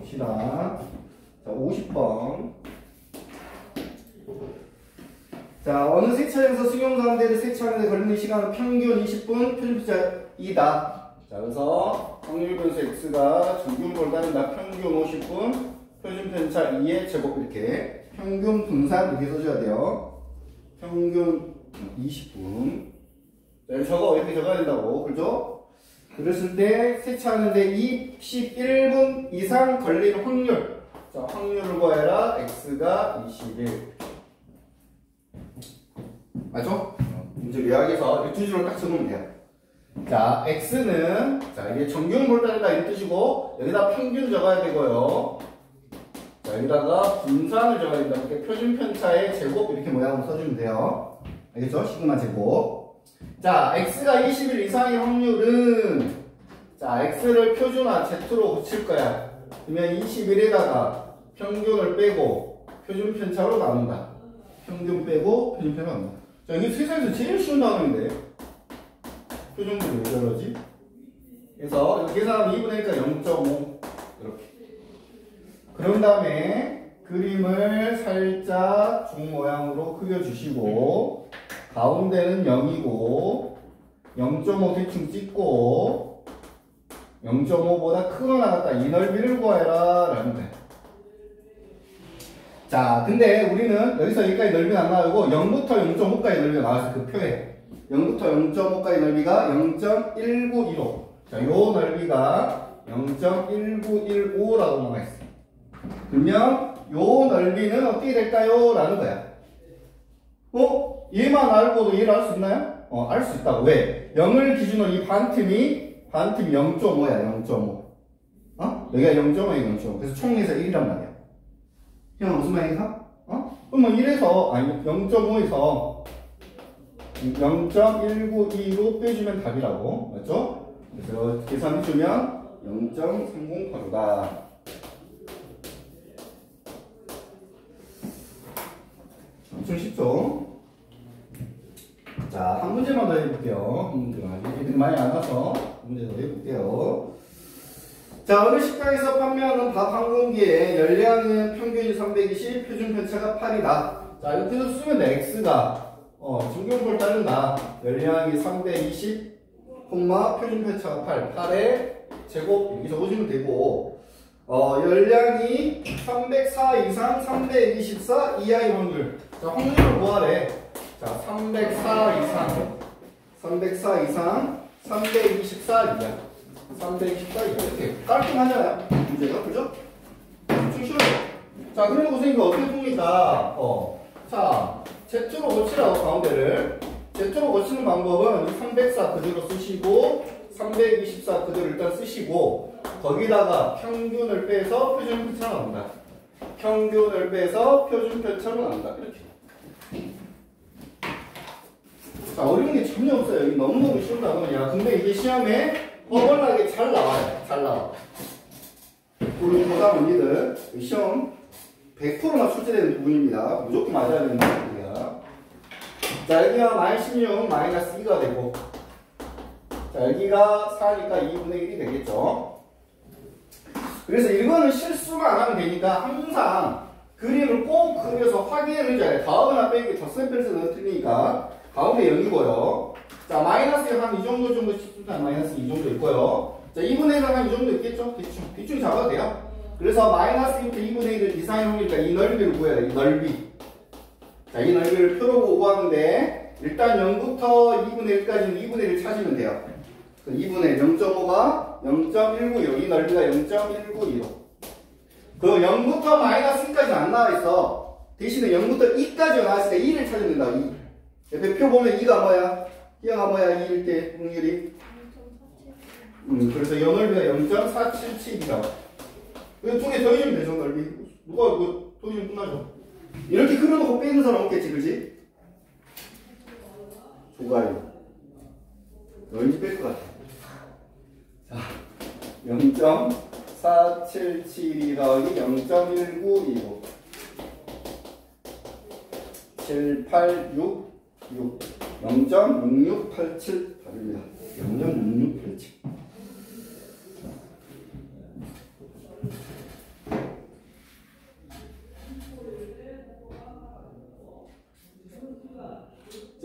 봅시다. 자, 50번. 자, 어느 세차에서 승용가운데를 세차하는데 걸리는 시간은 평균 20분, 표준편차 2다. 자, 그래서 확률 변수 x가 정규분을 따른다. 평균 50분, 표준편차 2의 제곱 이렇게 평균 분산 이렇게 써줘야 돼요. 평균 20분. 자, 이렇게 적어야 된다고, 그죠? 그랬을 때 세차하는데 21분 이상 걸리는 확률. 자, 확률을 구해라. x가 21. 맞죠? 문제 요약해서 이 두 줄로 딱 적으면 돼요. 자, x는 자 이게 정규분을 따른다 이런 뜻이고 여기다 평균 적어야 되고요. 자, 여기다가 분산을 적어야 된다. 이렇게 표준편차의 제곱 이렇게 모양으로 써주면 돼요. 알겠죠? 시그마 제곱. 자, x가 20일 이상의 확률은 자, x를 표준화 z로 고칠 거야. 그러면 21에다가 평균을 빼고 표준편차로 나눈다. 평균 빼고 표준편차로 나눈다. 자, 이게 세상에서 제일 쉬운 단어인데 표준편이 왜 저러지? 그래서 이렇게 계산하면 2분의 1가 0.5 이렇게. 그런 다음에 그림을 살짝 종 모양으로 그려주시고 가운데는 0이고 0.5 대충 찍고 0.5보다 크거나 같다. 이 넓이를 구해라 라는 거야. 자, 근데 우리는 여기서 여기까지 넓이는 안 나오고 0부터 0.5까지 넓이가 나와서 그 표에 0부터 0.5까지 넓이가 0.1915. 자, 요 넓이가 0.1915라고 나와 있어. 그러면 요 넓이는 어떻게 될까요? 라는 거야. 얘만 알고도 얘를 알 수 있나요? 알 수 있다고. 왜? 0을 기준으로 이 반틈이 0.5야. 0.5. 여기가 0.5야. 0.5. 그래서 총에서 1이란 말이야. 형 무슨 말인가? 그러면 1에서 아니 0.5에서 0.1925 빼주면 답이라고. 맞죠? 그래서 계산해주면 0.308호다. 엄청 쉽죠? 자, 한 문제만 더 해볼게요. 한 문제만. 애들이 많이 안 와서 한 문제 더 해볼게요. 자, 어느 식당에서 판매하는 밥 한 공기에 열량은 평균이 320, 표준편차가 8이다. 자, 이렇게 쓰면 돼. x가 정규분을 따른다. 열량이 320, 표준편차가 8, 8의 제곱 이렇게 적어주면 되고 열량이 304 이상 324 이하의 확률. 자, 확률을 구하래. 자, 304 이상 324 이하 324 이하. 이렇게 깔끔하잖아요. 문제가. 그죠? 엄청 쉬워요. 자, 그리고 선생님 이거 어떻게 풉니까? 자, Z로 고치라고 가운데를. Z로 고치는 방법은 304 그대로 쓰시고 324 그대로 일단 쓰시고 거기다가 평균을 빼서 표준편차로 나온다. 평균을 빼서 표준편차로 나온다. 이렇게. 자, 어려운 게 전혀 없어요. 이게 너무너무 쉬운 단어야. 근데 이게 시험에 뻔뻔하게 잘 나와요. 잘 나와. 우리 보다 언니들 시험 100%나 출제되는 부분입니다. 무조건 맞아야 되는 부분이야. 자, 여기가 마이너스 16, 마이너스 2가 되고 자, 여기가 4니까 2분의 1이 되겠죠. 그래서 이거는 실수만 안 하면 되니까 항상 그림을 꼭 그려서 확인을 해줘야 돼. 더하거나 빼기 덧셈뺄에서 넣어드리니까 가운데 0이고요. 자, 마이너스 한 이 정도 싶습니다. 마이너스 2 정도 있고요. 자, 2분의 1은 한 이 정도 있겠죠? 대충 잡아도 돼요. 그래서 마이너스 2분의 1을 이상의 확률이니까 이 넓이를 구해야 돼. 이 넓이. 자, 이 넓이를 표로 보고 하는데 일단 0부터 2분의 1까지는 2분의 1을 찾으면 돼요. 2분의 1, 0.5가 0.195. 이 넓이가 0.1915. 그 0부터 마이너스 2까지는 안 나와있어. 대신에 0부터 2까지 나왔으니까 2를 찾으면 된다. 2. 옆에 표 보면 2가 뭐야? 2가 뭐야? 2일 때 확률이? 그래서 이 넓이가 0.477이라고. 이거 두 개 더해주면 되죠, 넓이. 누가 이거 더해주면 끝나죠. 이렇게 그려놓고 빼는 사람 없겠지, 그지? 좋아요. 왠지 뺄 것 같아. 자, 0.477 더하기 0.1925 786 0.6687 답입니다. 0.6687.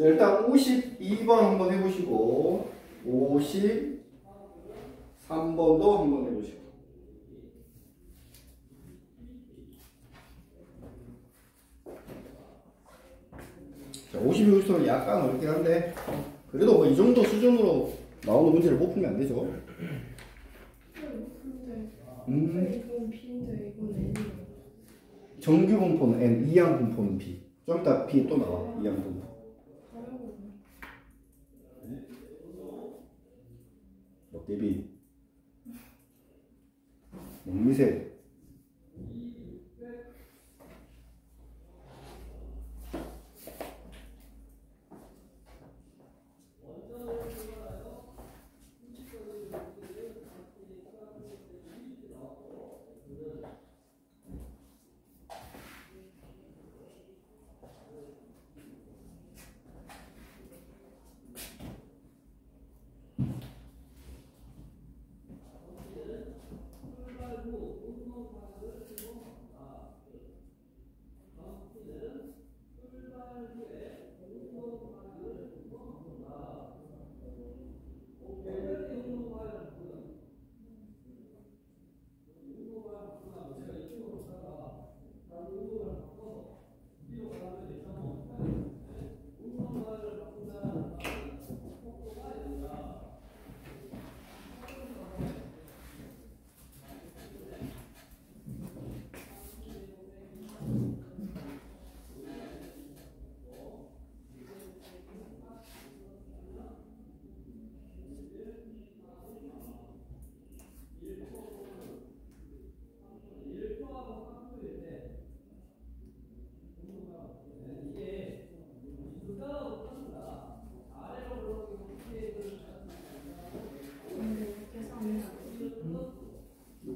자, 일단 52번 한번 해보시고 53번도 한번 해보시고. 자, 52, 53은 약간 어렵긴 한데 그래도 뭐 이 정도 수준으로 나오는 문제를 못 풀면 안 되죠. 이건 B인데 이건 N이야. 정규 분포는 N, 이항 분포는 B. 좀 이따 B 또 나와. 이항 분포. 롯데비. 목미세.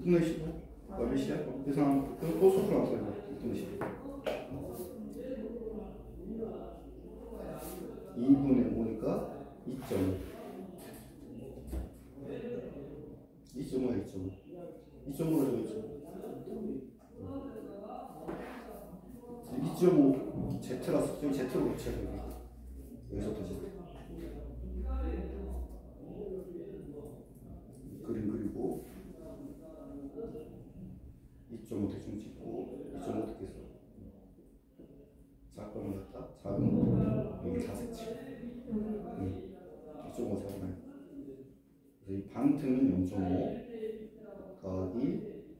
몇 시야? 몇 시야? 계산 또 수술 안 써요. 몇 시? 2분의 5니까 2.5. 2.5야 2.5. 2.5로 2.5 Z라서 지금 Z로 고쳐야 돼. 여기서부터 Z. 그림 그리고 2.5 대충 찍고 2.5 어떻게 써? 작거는 같다? 작은 여기 4cm 2.5 작은 그래서 이 반틈은 0.5 더하기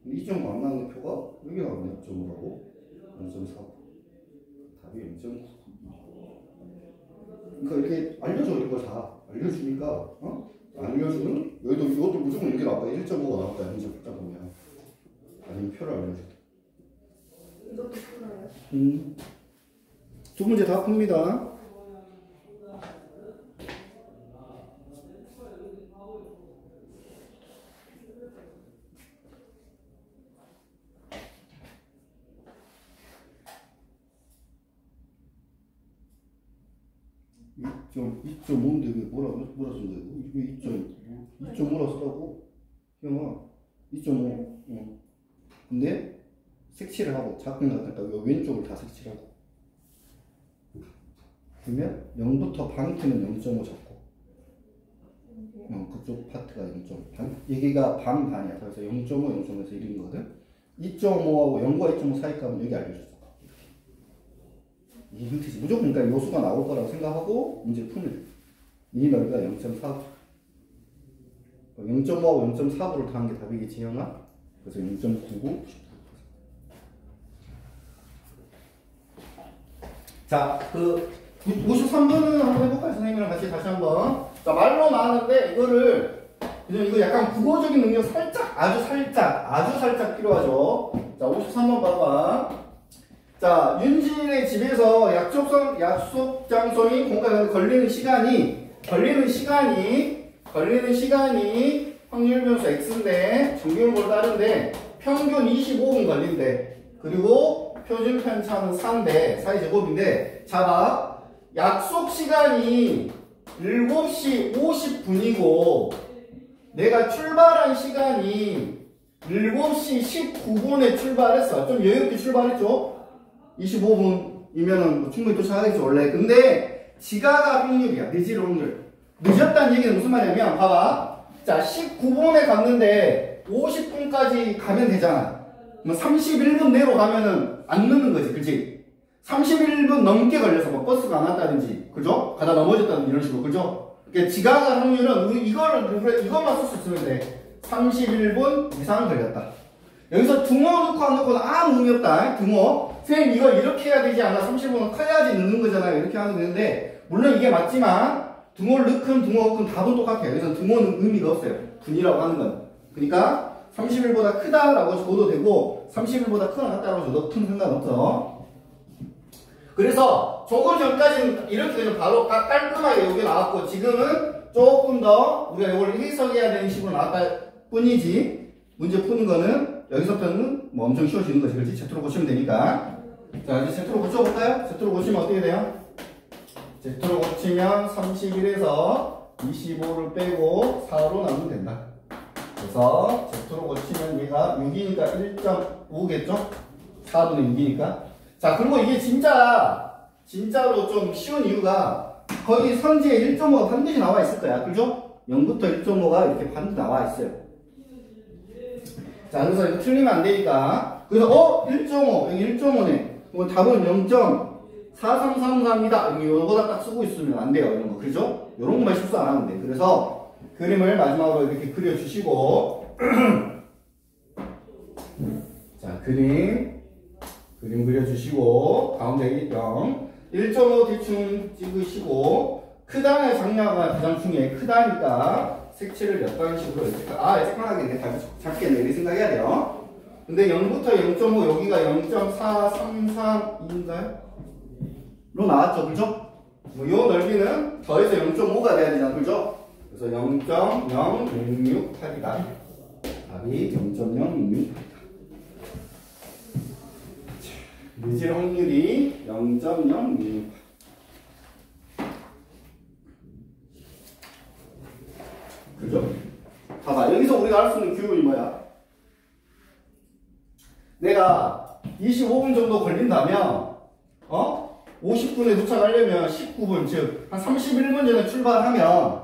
2.5 안 나오는 표가 여기 나오네. 2.5라고 0.4 답이 0.9. 그러니까 이렇게 알려줘. 이거 다 알려주니까 알려주는 여기도 이것도 무조건 이렇게 나왔다. 1.5가 나왔다. 문제 풀다 보면 아니면 표를 알려줘. 이것도 풀어요? 두 문제 다 풉니다. 좀 2.5인데 왜 뭐라 쓴다 이거? 이거 2.5라 쓰라고? 형아 2.5 근데 색칠을 하고 작품 같으니까 왼쪽을 다 색칠하고 그러면 0부터 반트는 0.5 잡고 그쪽 파트가 0.5 여기가 반이야. 그래서 0.5, 0.5에서 1이거든 2.5하고 0과 2.5 사이 값은 여기 알려줬어. 이게 힌트지. 무조건 그러니까 요수가 나올 거라고 생각하고 문제를 풀면 돼. 이 넓이가 0.4 0.5하고 0.4부를 더한 게 답이겠지 형아? 그래서 0.99 자, 그 53번은 한번 해볼까요? 선생님이랑 같이 다시 한번. 자, 말로 많은데 이거를 이거 약간 국어적인 능력 아주 살짝 필요하죠. 자, 53번 봐봐. 자, 윤진의 집에서 약속 장소인 공간에 걸리는 시간이 확률 변수 x인데 정규분포를 따른데 평균 25분 걸린대. 그리고 표준 편차는 4인데 4의 제곱인데 자 봐. 약속 시간이 7시 50분이고 내가 출발한 시간이 7시 19분에 출발했어. 좀 여유있게 출발했죠? 25분이면은 충분히 도착하겠지 원래. 근데 지각 확률이야. 늦을 확률. 늦었다는 얘기는 무슨 말이냐면 봐봐. 자 19분에 갔는데 50분까지 가면 되잖아. 뭐 31분 내로 가면은 안 늦는 거지. 그치? 31분 넘게 걸려서 뭐 버스가 안 왔다든지 그죠? 가다 넘어졌다든지 이런 식으로 그죠? 그러니까 지각 확률은 우리 이것만 쓸 수 있으면 돼. 31분 이상 걸렸다. 여기서 등호 넣고 안 넣고는 아무 의미 없다. 등호. 선생님 이거 이렇게 해야 되지 않아? 30분은 커야지 넣는 거잖아요. 이렇게 하면 되는데 물론 이게 맞지만 등호를 넣건 등호 없건 답은 똑같아요. 그래서 등호는 의미가 없어요. 분이라고 하는 건. 그러니까 30일보다 크다라고 줘도 되고 30일보다 크거나 같다라고 줘도 큰 상관없어. 그래서 조금 전까지는 이렇게 되면 바로 깔끔하게 여기 나왔고 지금은 조금 더 우리가 이걸 해석해야 되는 식으로 나왔다 뿐이지 문제 푸는 거는 여기서부터는 뭐 엄청 쉬워지는 거지. 그렇지? Z로 고치면 되니까. 자 이제 Z로 고쳐볼까요? Z로 고치면 어떻게 돼요? Z로 고치면 31에서 25를 빼고 4로 나누면 된다. 그래서 Z로 고치면 얘가 6이니까 1.5겠죠? 4분의 6이니까. 자 그리고 이게 진짜로 좀 쉬운 이유가 거기 선지에 1.5가 반드시 나와 있을 거야. 그죠? 0부터 1.5가 이렇게 반드시 나와 있어요. 자 그래서 이거 틀리면 안 되니까. 그래서 1.5 여기 1.5네. 그럼 답은 0.4333이다. 여기 요거다 딱 쓰고 있으면 안 돼요. 이런 거. 그죠? 요런 것만 실수 안 하면 돼. 그래서 그림을 마지막으로 이렇게 그려주시고 자 그림 그려주시고 가운데 0 1.5 대충 찍으시고 크다의 장냐가 가장 중요해. 크다니까 색칠을 몇 단식으로 이렇게 색깔하겠네. 작겠네. 이렇게 생각해야 돼요. 근데 0부터 0.5 여기가 0.4332인가요? 로 나왔죠. 그죠? 뭐 요 넓이는 더해서 0.5가 돼야 되잖아. 그죠? 그래서 0.0668이다. 답이 0.0668이다. 늦을 확률이 0.0668. 그죠? 봐봐. 여기서 우리가 할 수 있는 규칙이 뭐야? 내가 25분 정도 걸린다면 50분에 도착하려면 19분 즉 한 31분 전에 출발하면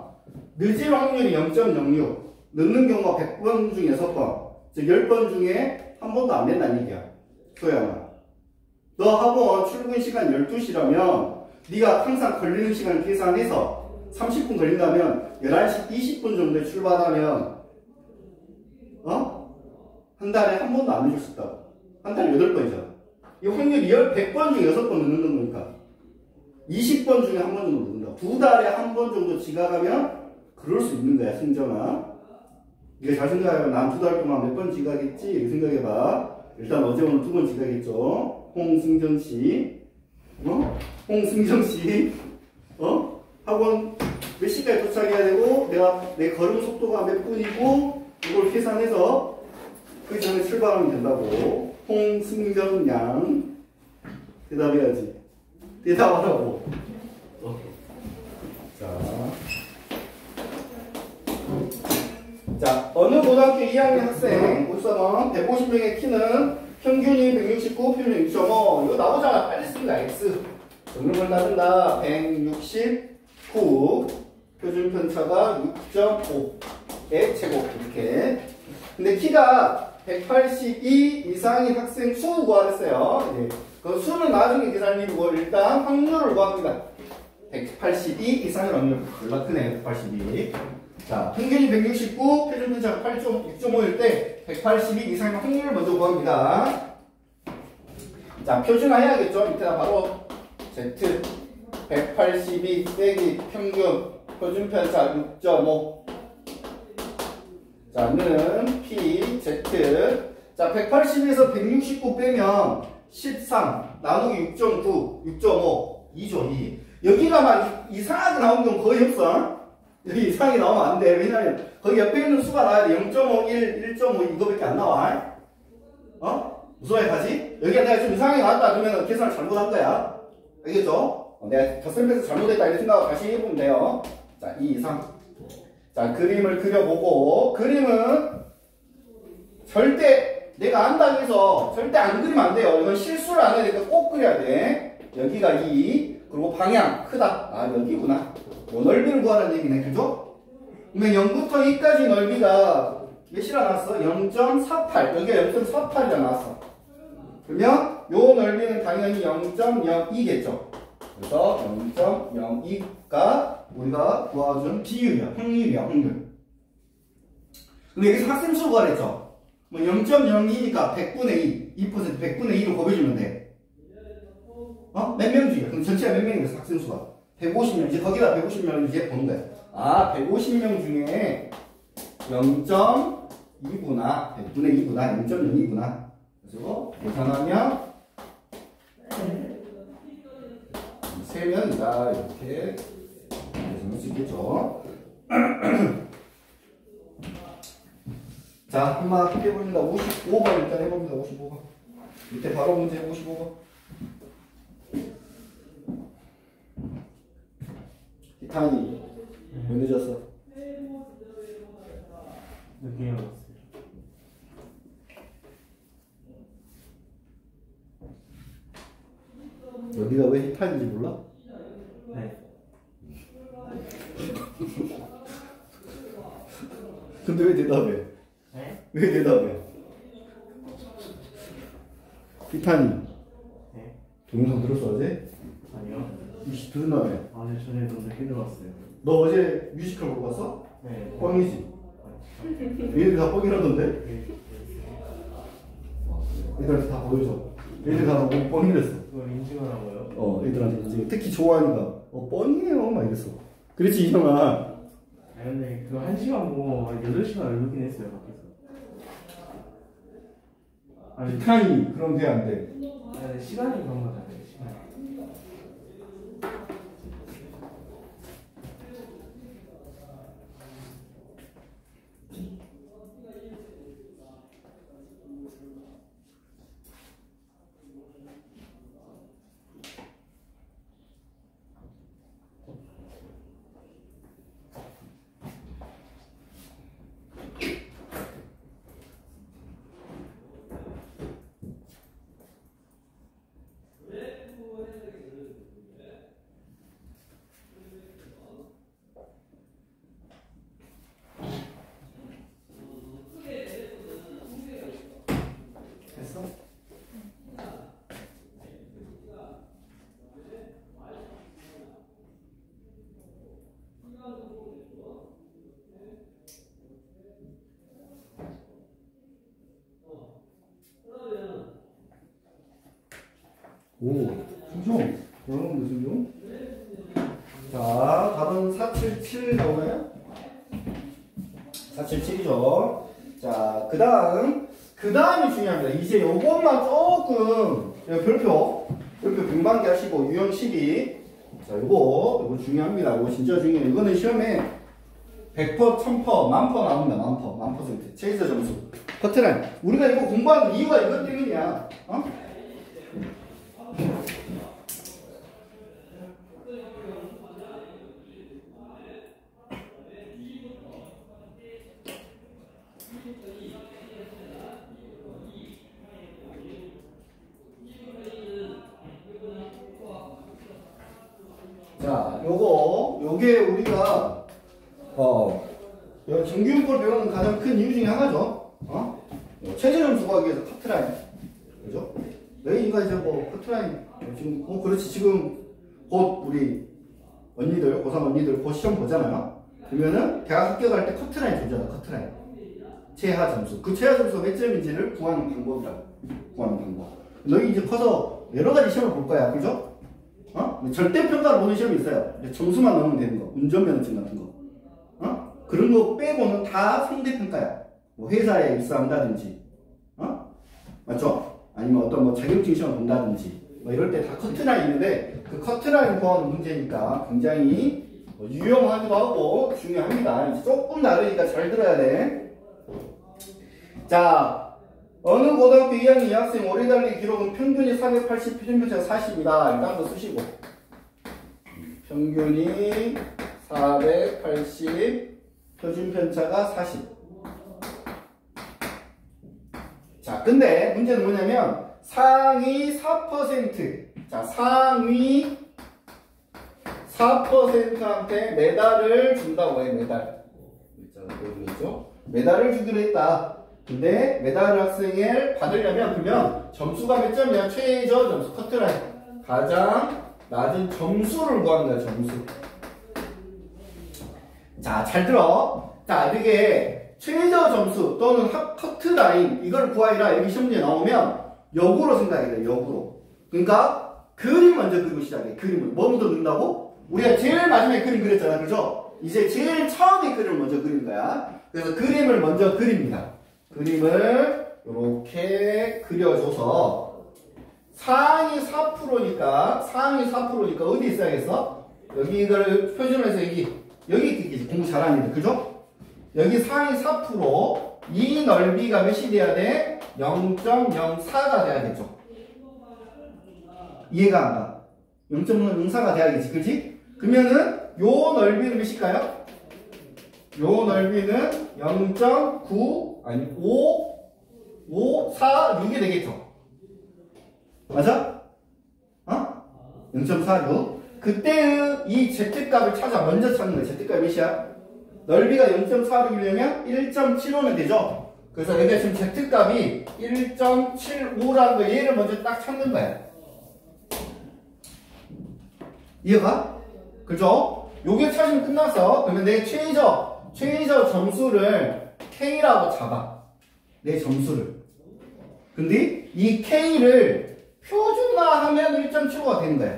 늦을 확률이 0.06 늦는 경우가 100번 중에 6번 즉 10번 중에 한 번도 안 된다는 얘기야. 소영아 너 학원 출근 시간 12시라면 네가 항상 걸리는 시간을 계산해서 30분 걸린다면 11시 20분 정도에 출발하면 한 달에 한 번도 안 늦을 수 있다고. 한 달에 8번이잖아. 이 확률이 100번 중에 6번 늦는 거니까 20번 중에 한 번 정도 늦는다. 2달에 한 번 정도 지각하면 그럴 수 있는 거야. 승정아 이게 잘 생각해봐. 난 2달 동안 몇 번 지각했지? 이렇게 생각해봐. 일단 어제 오늘 2번 지각했죠. 홍승정씨 홍승정씨 학원 몇 시까지 도착해야 되고 내 걸음 속도가 몇 분이고 이걸 계산해서 그 전에 출발하면 된다고. 홍승정 양 대답해야지. 대답하라고. 자 어느 고등학교 2학년 학생 우선 150명의 키는 평균이 169, 표준이 6.5 이거 나오잖아. 빨리 씁니다. X 정름을 따른다. 169 표준 편차가 6.5의 제곱 이렇게. 근데 키가 182 이상인 학생 수 구하랬어요. 네. 그 수는 나중에 계산이고 일단 확률을 구합니다. 182 이상의 확률. 얼마 크네. 182. 자, 평균이 169, 표준 편차가 6.5일 때 182 이상의 확률을 먼저 구합니다. 자, 표준화해야겠죠. 밑에다 바로 Z 182 빼기 평균 표준 편차 6.5. 자, 는 P, Z. 자, 180에서 169 빼면 13, 나누기 6.9, 6.5, 2죠, 2. 여기가 막 이상하게 나오는 건 거의 없어. 여기 이상하게 나오면 안 돼. 왜냐면 거기 옆에 있는 수가 나와야 돼. 0.5, 1, 1.5 이거밖에 안 나와. 무슨 말 가지? 여기가 내가 좀 이상하게 나왔다 그러면 계산을 잘못한 거야. 알겠죠? 내가 덧셈에서 잘못했다 이렇게 생각하고 다시 해보면 돼요. 자, 2 이상. 자, 그림을 그려보고, 그림은 절대 내가 안다고 해서 절대 안 그리면 안 돼요. 이건 실수를 안 해야 되니까 꼭 그려야 돼. 여기가 2, 그리고 방향 크다. 아 여기구나. 요 넓이를 구하라는 얘기네. 그죠? 그러면 0부터 2까지 넓이가 몇이라 나왔어? 0.48. 여기가 0.48이라 나왔어. 그러면 요 넓이는 당연히 0.02겠죠. 그래서 0.02가 우리가 구해준 비율이야. 확률이야. 확률. 근데 여기서 학생수 구하랬죠. 뭐 0.02니까 100분의 2, 2% 100분의 2로 곱해주면 돼. 몇 명 중에? 그럼 전체가 몇 명이겠어? 학생수가 150명. 이제 거기다 150명을 이제 보는 거야. 아 150명 중에 0.2구나 100분의 2구나 0.02구나. 그래서 계산하면 3명이다 이렇게 계산할 수 있겠죠. 자, 한번 해봅니다. 55번 일단 해봅니다. 55번. 밑에 바로 문제 55번. 기타니 왜 늦었어? 늦게 일어났어요. 여기가 왜 히타인지 몰라? 네. 근데 왜 대답해? 네? 왜 대답해? 히타니 네? 동영상 들었어 어제? 아니요. 이씨 들었나봐. 아니 전에 너무 늦게 들어왔어요. 너 어제 뮤지컬 보고 갔어? 네. 뻥이지? 얘들 다 뻥이라던데? 애들한테 다 보여줘. 애들 다 보고 뻥이랬어. 그걸 인증하라고요? 애들한테 이제 특히 좋아하니까 뻥이에요 막 이랬어. 그렇지 이형아. 아 근데 그거 1시간 보고 한 8시간 울긴 했어요 밖에서. 아니 히타니 그럼 돼 안 돼? 아니, 시간이 그런 거잖아요 시간. 됐어? 오, 순종. 여러분들 순종. 자, 답은 477 나오나요? 477이죠. 자, 그 다음이 중요합니다. 이제 요것만 조금, 별표 분반기 하시고, 유형 12. 자, 요거 중요합니다. 요거 진짜 중요해요. 이거는 시험에 100%, 1000%, 1000% 나옵니다. 1000%. 체이서 점수. 커트라인. 우리가 이거 공부하는 이유가 이것 때문이야. 자, 요게 우리가, 정규용법을 배우는 가장 큰 이유 중에 하나죠. 최저점수 구하기 위해서 커트라인. 그죠? 너희가 이제 커트라인, 지금, 그렇지. 지금 곧 우리 언니들, 고3 언니들 곧 시험 보잖아요. 그러면은 대학 합격할 때 커트라인 존재하다, 커트라인. 최하 점수. 그 최하 점수가 몇 점인지를 구하는 방법이라고. 구하는 방법. 너희 이제 커서 여러 가지 시험을 볼 거야. 그죠? 절대 평가를 보는 시험이 있어요. 점수만 넣으면 되는 거. 운전면허증 같은 거. 그런 거 빼고는 다 상대평가야. 뭐 회사에 입사한다든지. 맞죠? 아니면 어떤 자격증 시험 본다든지. 이럴 때 다 커트라인 있는데, 그 커트라인 구하는 문제니까 굉장히 유용하기도 하고 중요합니다. 이제 조금 다르니까 잘 들어야 돼. 자, 어느 고등학교 2학년 2학생 오래 달리기 기록은 평균이 480, 표준편차가 40이다. 일단 한번 쓰시고. 평균이 480, 표준편차가 40. 자, 근데 문제는 뭐냐면 상위 4%. 자, 상위 4%한테 메달을 준다고 해. 메달. 있죠? 메달을 주기로 했다. 근데 메달을 학생을 받으려면 그러면 점수가 몇 점이야? 최저 점수 커트라인. 가장 낮은 점수를 구하는 거야. 점수. 자, 잘 들어. 자, 이게 최저 점수 또는 커트라인 이걸 구하라 여기 시험지에 나오면 역으로 생각해야 돼. 역으로. 그러니까 그림 먼저 그리고 시작해. 그림을 뭐부터 그린다고? 우리가 제일 마지막에 그림 그렸잖아. 그죠? 이제 제일 처음에 그림을 먼저 그린 거야. 그래서 그림을 먼저 그립니다. 그림을 이렇게 그려줘서 상위 4%니까 어디 있어야겠어? 여기 이거를 표준으로 해서 여기 있겠지. 공부 잘하는 애들. 그죠? 여기 상위 4% 이 넓이가 몇이 돼야 돼? 0.04가 돼야겠죠. 이해가 안 가? 0.04가 돼야겠지. 그치? 그러면은 요 넓이는 몇일까요? 요 넓이는 0.9 아니 5 4 6이 되겠죠. 맞아? 어? 0.46. 그때의 이 z값을 먼저 찾는 거야. z값이 몇이야? 넓이가 0.46이려면 1.75면 되죠. 그래서 여기가 지금 z값이 1.75라는 거 얘를 먼저 딱 찾는 거야. 이해가? 그죠? 요게 찾으면 끝났어. 그러면 내 최저 점수를 K라고 잡아. 내 점수를. 근데 이 K를 표준화하면 1.75가 되는 거야.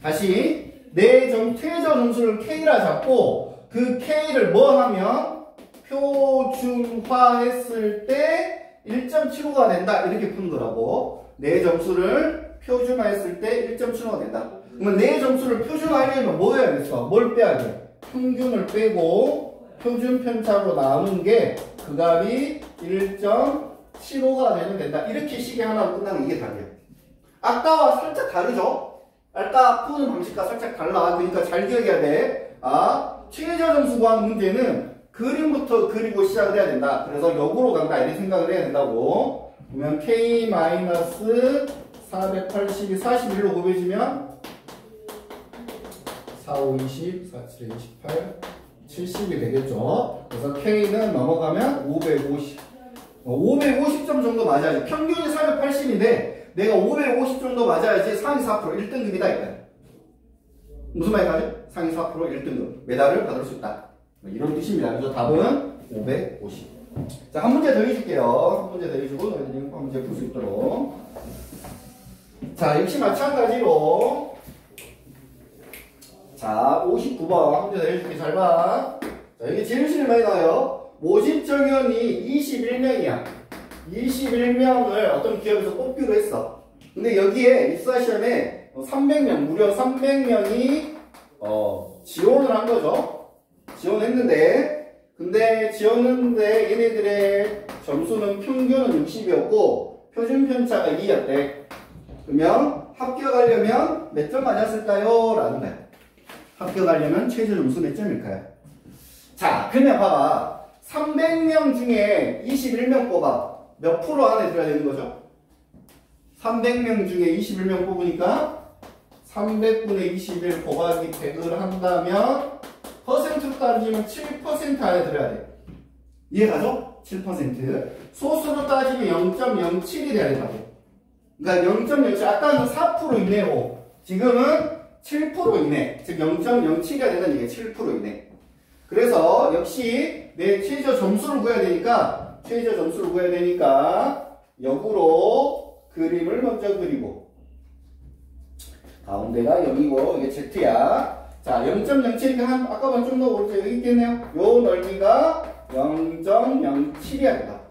다시 내 최저 점수를 K라 잡고 그 K를 뭐 하면 표준화했을 때 1.75가 된다. 이렇게 푸는 거라고. 내 점수를 표준화했을 때 1.75가 된다. 그러면 내 점수를 표준화하려면 뭐 해야겠어? 뭘 빼야 돼? 평균을 빼고 표준 편차로 나눈 게 그 값이 1.75가 되면 된다. 이렇게 식이 하나로 끝나면 이게 답이야. 아까와 살짝 다르죠? 아까 푸는 방식과 살짝 달라. 그러니까 잘 기억해야 돼. 최저 점수 구하는 문제는 그림부터 그리고 시작을 해야 된다. 그래서 역으로 간다. 이렇게 생각을 해야 된다고. 그러면 K-480이 41로 곱해지면 4, 5, 20, 4, 7, 28, 70이 되겠죠. 그래서 K는 넘어가면 550. 550점 정도 맞아야지. 평균이 480인데 내가 550 정도 맞아야지 상위 4% 1등급이다 이거야. 무슨 말까지? 상위 4% 1등급. 메달을 받을 수 있다. 이런 뜻입니다. 그래서 답은 550. 자, 한 문제 더 해줄게요. 한 문제 더 해주고 너희들이 한 문제 풀 수 있도록. 자, 역시 마찬가지로 자, 59번 한 문제 더 해줄게. 잘 봐. 자, 여기 제일 실이 많이 나와요. 모집 정원이 21명이야. 21명을 어떤 기업에서 뽑기로 했어. 근데 여기에 입사 시험에 300명, 무려 300명이 지원을 한 거죠. 지원했는데, 근데 지원했는데 얘네들의 점수는 평균은 60이었고 표준 편차가 2였대. 그러면 합격하려면 몇 점 맞았을까요? 라는 거야. 합격하려면 최저 점수 몇 점일까요? 자, 그러면 봐봐. 300명 중에 21명 뽑아. 몇 프로 안에 들어야 되는 거죠? 300명 중에 21명 뽑으니까 300분의 21 곱하기 100을 한다면 퍼센트로 따지면 7% 안에 들어야 돼. 이해가죠? 7%. 소수로 따지면 0.07이 돼야 된다고. 그러니까 0.07, 아까는 4% 이내고 지금은 7% 이내. 즉 0.07이가 된다는 얘기야. 7% 이내. 그래서 역시 내 최저 점수를 구해야 되니까 역으로 그림을 먼저 그리고 가운데가 0이고 이게 Z야. 자, 0.07이니까 아까보다 좀 더 오른쪽 여기 있겠네요. 요 넓이가 0.07이야 된다.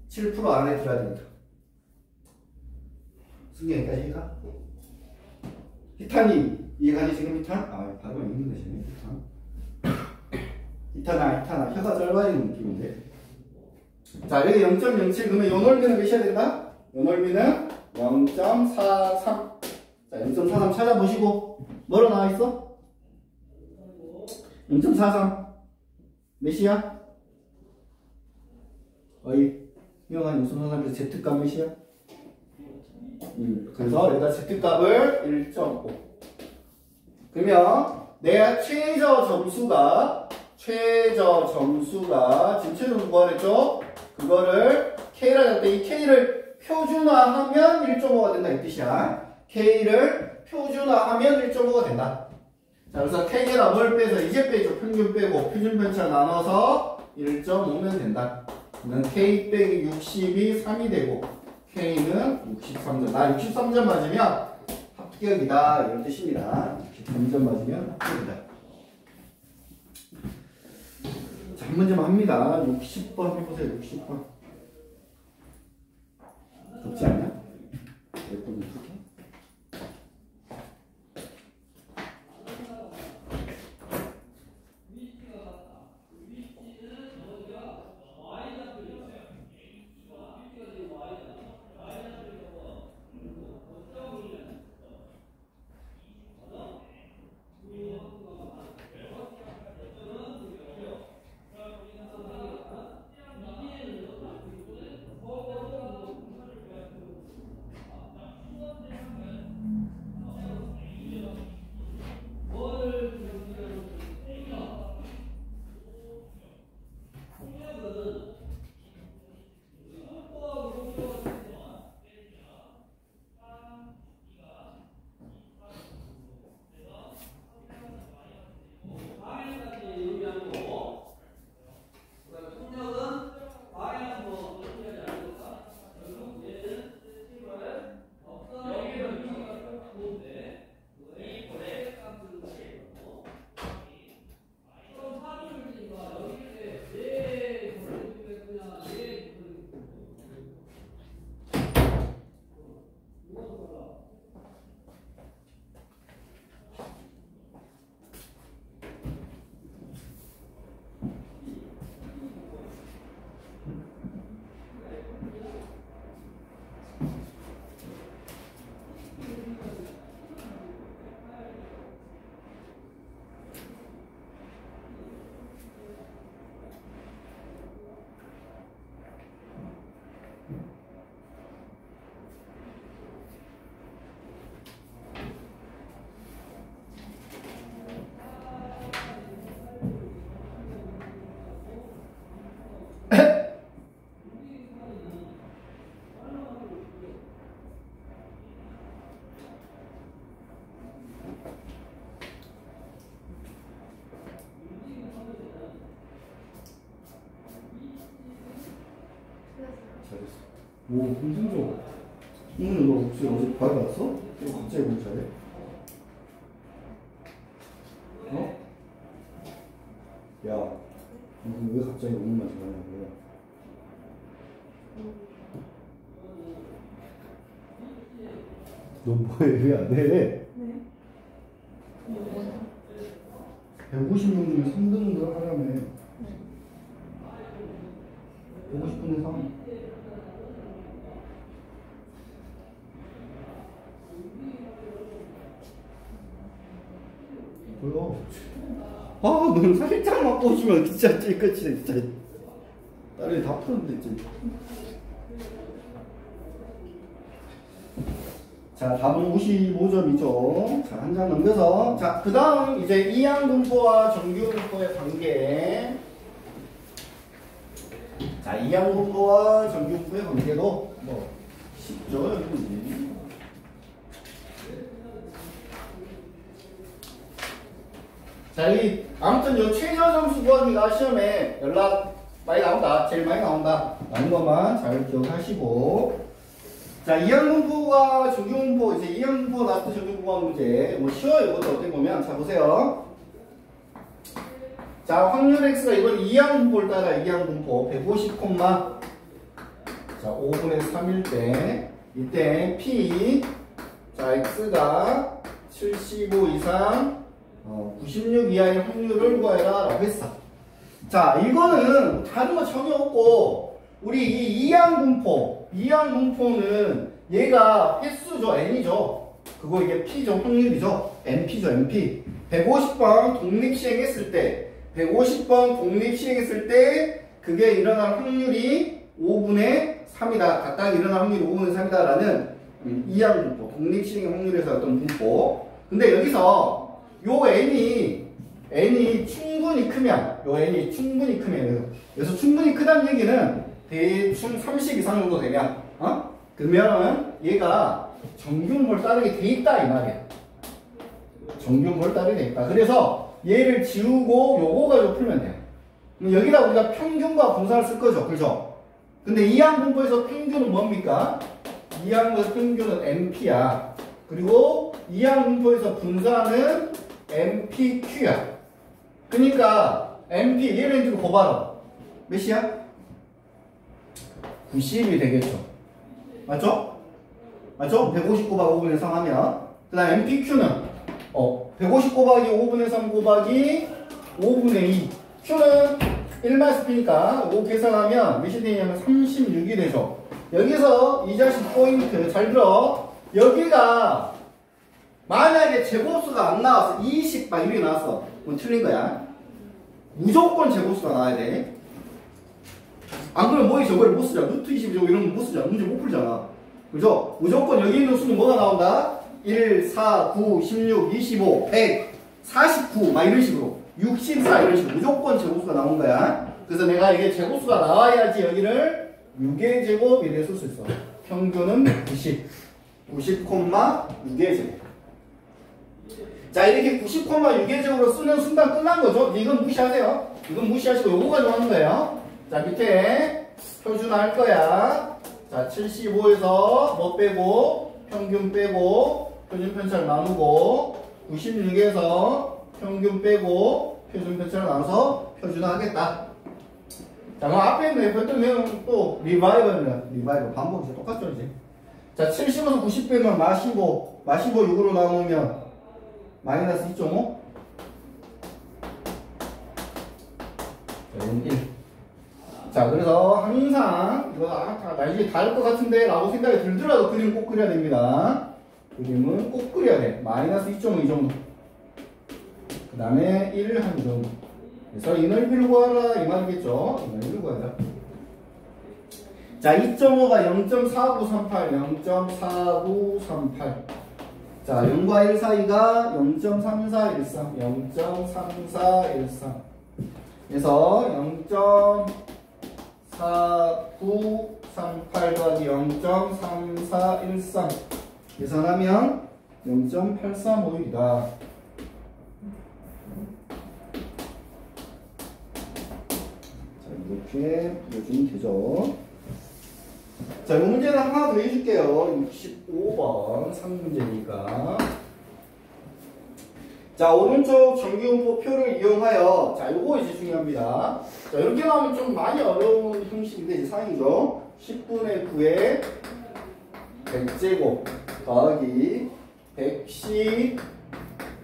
7% 안에 들어야 되니까. 승객까지 이해가? 히탄이 이해가지 지금 히탄? 바로 있는 것이네 히탄. 히타나 혀가 짧아지는 느낌인데. 자, 여기 0.07 그러면 요 넓이는 몇이야 된다? 요 넓이는 0.43. 자, 0.43 찾아보시고 뭐로 나와있어? 0.43 몇이야? 유명한 0.43에서 Z값 몇이야? 그래서 여기다 Z값을 1.5. 그러면 내 최저 점수가 지금 최저 점수 구하랬죠? 그거를 K라 할 때 이 K를 표준화하면 1.5가 된다 이 뜻이야. K를 표준화하면 1.5가 된다. 자, 그래서 K의 값을 빼서 이제 빼죠. 평균 빼고 표준 편차 나눠서 1.5면 된다. 그러면 K 빼기 60이 3이 되고 K는 63점. 나 63점 맞으면 합격이다 이런 뜻입니다. 63점 맞으면 합격이다. 자, 한 문제만 합니다. 60번 해보세요. 60번. 덥지 않냐? 몇 번 풀게. 잘했어. 오, 긍정적. 오늘 너 혹시 어제 과외 받았어? 이거 갑자기 공부 잘해? 어? 야, 너 왜 갑자기 오늘만 잘하냐고. 너 뭐해? 왜 안 해? 네. 150명 중에 3등을 하라며. 150분의 3. 뭐야? 아, 너는 살짝만 꼬시면 진짜 찔끗이네, 진짜. 딸이 다 푸는데, 진짜. 자, 답은 55점이죠. 자, 한 장 넘겨서. 자, 그 다음 이제 이항분포와 정규분포의 관계. 자, 이항분포와 정규분포의 관계도 뭐 쉽죠, 여러분들. 자, 이 아무튼 요 최저 점수 구하기가 시험에 연락 많이 나온다. 제일 많이 나온다. 라는 것만 잘 기억하시고. 자, 이항분포와 정규분포, 이제 이항분포 나왔을 때 정규분포 문제. 뭐 쉬워요. 이것도 어떻게 보면. 자, 보세요. 자, 확률 x가 이번 이항분포를 따라 이항분포 150, 자, 5분의 3일 때, 이때 p, 자, x가 75 이상, 96 이하의 확률을 구해라 라고 했어. 자, 이거는 다른 거 전혀 없고, 우리 이 이항분포는 얘가 횟수죠, n이죠. 그거 이게 p죠, 확률이죠. np죠, np. 150번 독립시행했을 때, 150번 독립시행했을 때, 그게 일어날 확률이 5분의 3이다. 각각 일어날 확률이 5분의 3이다. 라는 이항분포, 독립시행 확률에서 어떤 분포. 근데 여기서 요 n이 충분히 크면, 요 n이 충분히 크면, 그래서 충분히 크다는 얘기는 대충 30 이상 정도 되면, 그러면 얘가 정균볼 따르게 돼 있다 이 말이야. 정균볼 따르게 돼 있다. 그래서 얘를 지우고 요거 가지고 풀면 돼요. 그럼 여기다 우리가 평균과 분산을 쓸 거죠, 그죠? 근데 이항분포에서 평균은 뭡니까? 이항분포에서 평균은 NP야. 그리고 이항분포에서 분산은 NPQ야. 그러니까 NP 얘를 지금 곱하라. 몇이야? 90이 되겠죠. 맞죠? 맞죠? 150 곱하기 5분의 3 하면 그 다음 NPQ는 150 곱하기 5분의 3 곱하기 5분의 2 Q는 1-P니까 5 계산하면 몇이 되냐면 36이 되죠. 여기서 이 자식 포인트 잘 들어. 여기가 만약에 제곱수가 안 나왔어 20 막 이렇게 나왔어 그건 틀린 거야. 무조건 제곱수가 나와야 돼. 안 그러면 뭐에 저걸 못 쓰잖아. 루트 20 저거 이런 거 못 쓰잖아. 문제 못 풀잖아. 그죠? 무조건 여기 있는 수는 뭐가 나온다? 1, 4, 9, 16, 25, 100, 49 막 이런 식으로 64 이런 식으로 무조건 제곱수가 나온 거야. 그래서 내가 이게 제곱수가 나와야지 여기를 6의 제곱 이렇게 쓸 수 있어. 평균은 90, 6의 제곱. 자 이렇게 90,6의 제곱으로 쓰는 순간 끝난 거죠. 이건 무시하세요. 이건 무시하시고 요거 가지고 하는 거예요. 자 밑에 표준화할 거야. 자 75에서 뭐 빼고 평균 빼고 표준 편차를 나누고 96에서 평균 빼고 표준 편차를 나눠서 표준화하겠다. 자 그럼 앞에 있는 F 뜨면 또 리바이벌 반복이죠. 똑같죠 이제. 자 70에서 90 빼면 마시고 6으로 나누면 마이너스 2.5 1. 자 그래서 항상 이거 나중에 다를 것 같은데 라고 생각이 들더라도 그림은 꼭 그려야 됩니다. 그림은 꼭 그려야 돼. 마이너스 2.5 이 정도 그 다음에 1 한 정도. 그래서 이 넓이를 구하라 이 말이겠죠. 이 넓이를 구하자. 자 2.5가 0.4938 0.4938 자 0과 1 사이가 0.3413 0.3413 그래서 0.4938 더하기 0.3413 계산하면 0.835이다. 자 이렇게 보여주면 되죠. 자, 이 문제는 하나 더 해줄게요. 65번 3문제니까. 자, 오른쪽 정규분포 표를 이용하여, 자, 요거 이제 중요합니다. 자, 이렇게 나오면 좀 많이 어려운 형식인데, 이제 상이죠. 10분의 9에 100제곱 더하기 110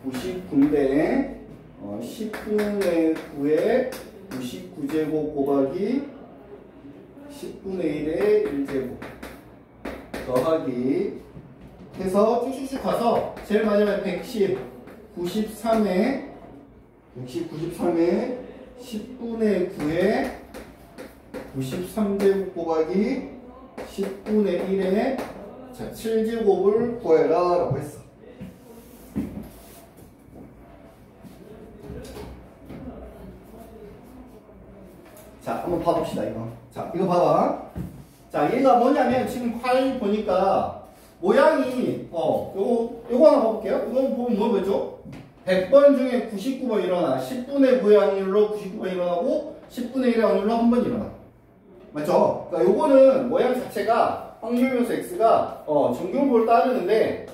99인데, 10분의 9에 99제곱 곱하기 10분의 1에 1제곱 더하기 해서 쭉쭉쭉 가서 제일 마지막에 110 93에 10분의 9에 93제곱 곱하기 10분의 1에 자 7제곱을 구해라 라고 했어. 자, 한번 봐봅시다, 이거. 자, 이거 봐봐. 자, 얘가 뭐냐면, 지금 파일 보니까, 모양이, 요거 하나 봐볼게요. 이거 보면 뭐죠? 100번 중에 99번 일어나. 10분의 9의 확률로 99번 일어나고, 10분의 1의 확률로 한 번 일어나. 맞죠? 그러니까 요거는 모양 자체가, 확률변수 x가, 정규분포를 따르는데,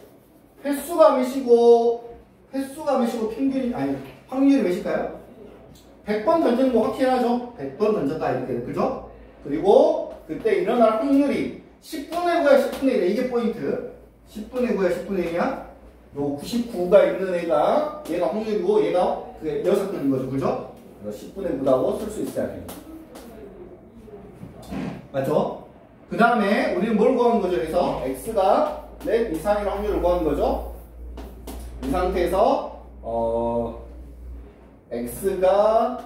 횟수가 몇이고, 평균이, 아니, 확률이 몇일까요? 100번 던지는 거 확실하죠? 100번 던졌다 이렇게 그죠? 그리고 그때 일어날 확률이 10분의 9야 10분의 1이야. 이게 포인트. 10분의 9야 10분의 1이야. 요 99가 있는 애가 얘가 확률이고 얘가 그 6개인 거죠. 그죠? 그래서 10분의 9라고 쓸 수 있어야 돼요. 맞죠? 그 다음에 우리는 뭘 구하는 거죠? 그래서 x가 넷 이상일 확률을 구하는 거죠. 이 상태에서 x가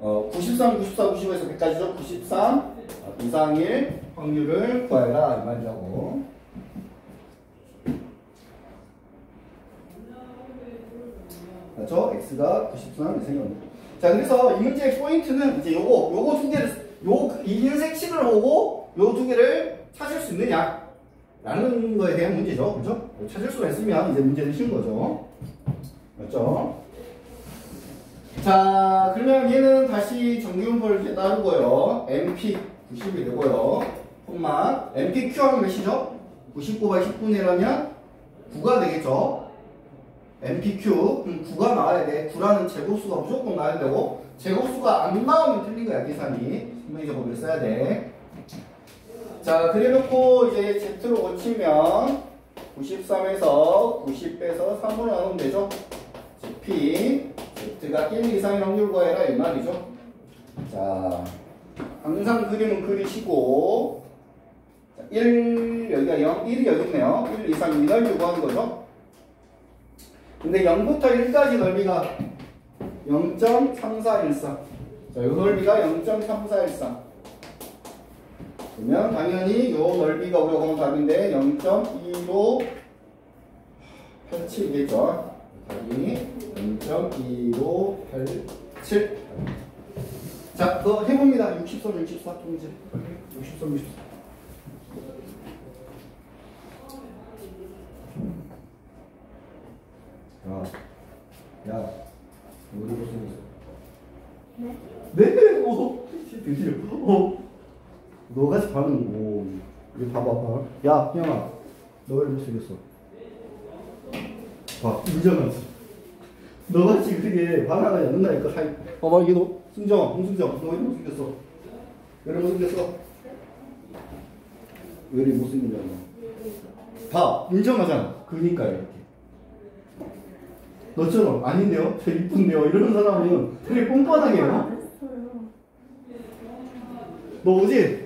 93, 94, 95에서 100까지죠. 93 이상일 확률을 구해라 이 말이라고. 맞죠? x가 93 이상입니다. 자, 그래서 이 문제의 포인트는 이제 요거 두 개를, 이 인색식을 보고 요 두 개를 찾을 수 있느냐 라는 거에 대한 문제죠. 그죠? 찾을 수가 있으면 이제 문제는 쉬운 거죠. 맞죠? 자, 그러면 얘는 다시 정규분포를 이렇게 따르고요. MP 90이 되고요. 콤마 MPQ 하면 몇이죠? 99 × 10분의 1하면 9가 되겠죠? MPQ 그럼 9가 나와야 돼. 9라는 제곱수가 무조건 나와야 되고 제곱수가 안 나오면 틀린 거야. 계산이 분명히 법을 써야 돼. 자, 그래놓고 이제 Z로 고치면 93에서 90 빼서 3으로 나누면 되죠? P Z가 1 이상의 확률 구하라 이 말이죠. 자, 항상 그림은 그리시고 자, 1 여기가 0, 1이 여기 있네요. 1 이상 이 넓이 구하는 거죠. 근데 0부터 1까지 넓이가 0.3414. 자, 이 넓이가 0.3414. 그러면 당연히 이 넓이가 우리가 보는 답인데 0.1587이겠죠. 답이 0.1587. 자, 그거 해봅니다. 63, 64 통제. 63, 64. 야, 우리 무슨 네? 네, 오, 드디어, 너같이 반응, 오, 이거 봐봐. 야, 희영아, 너 왜 못생겼어? 봐, 인정하지. 너같이 그게 반항하지 않는다니까. 봐봐, 이게 너, 승정, 홍승정, 너 왜 못생겼어? 왜 못생겼어? 왜 이렇게 못생겼냐? 봐, 인정하잖아. 그니까요, 이렇게. 너처럼 아닌데요? 저 이쁜데요? 이러는 사람은 되게 뻔뻔하게 해요. 안 했어요. 너 오지?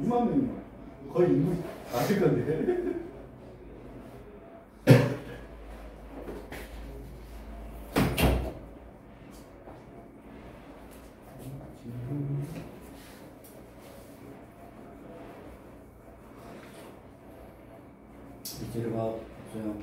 이만 명이야. 거의 인구 아실 건데. 이제를 봐 보세요.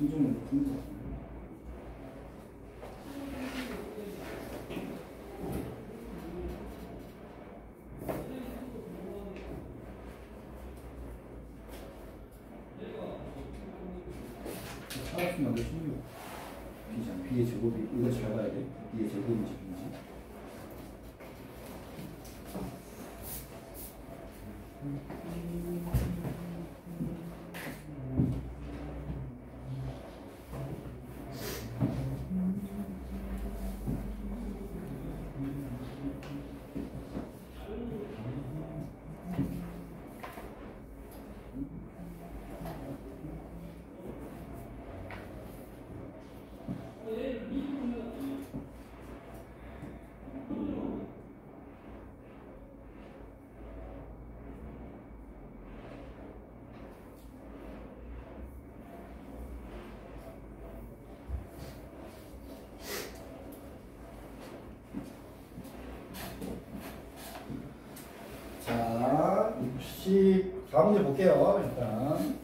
순정문 풉니다. 사각수만 더 16. B잖아. B의 제곱이, 이거 잘 봐야 돼. B의 제곱인지 B인지. 자, 64 문제 볼게요, 일단.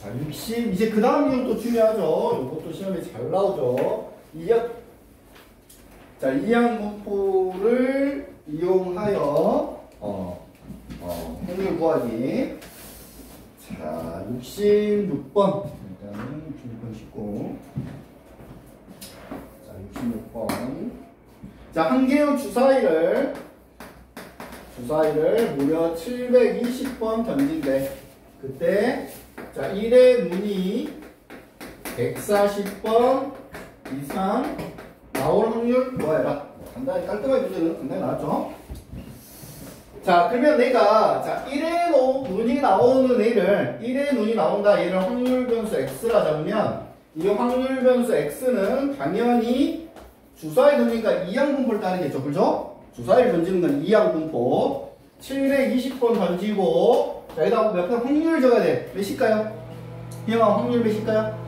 자, 60. 이제 그 다음 이형 또 중요하죠. 이것도 시험에 잘 나오죠. 자, 이항분포를 이용하여, 확률 구하기. 자, 66번. 일단은 66번 짚고. 자, 66번. 자, 한 개의 주사위를 무려 720번 던진대. 그때, 자, 1의 눈이 140번 이상 나올 확률 구하여라. 간단히 깔끔하게 문제는 간단히 나왔죠? 자, 그러면 내가, 자, 1의 눈이 나오는 애를, 1의 눈이 나온다. 얘를 확률 변수 x라 잡으면, 이 확률 변수 x는 당연히 주사위 던지니까 이항분포를 따르겠죠. 그죠? 주사위를 던지는 건 이항분포. 720번 던지고, 자, 여기다 몇 번 확률 적어야 돼. 몇일까요? 희영아, 확률 몇일까요?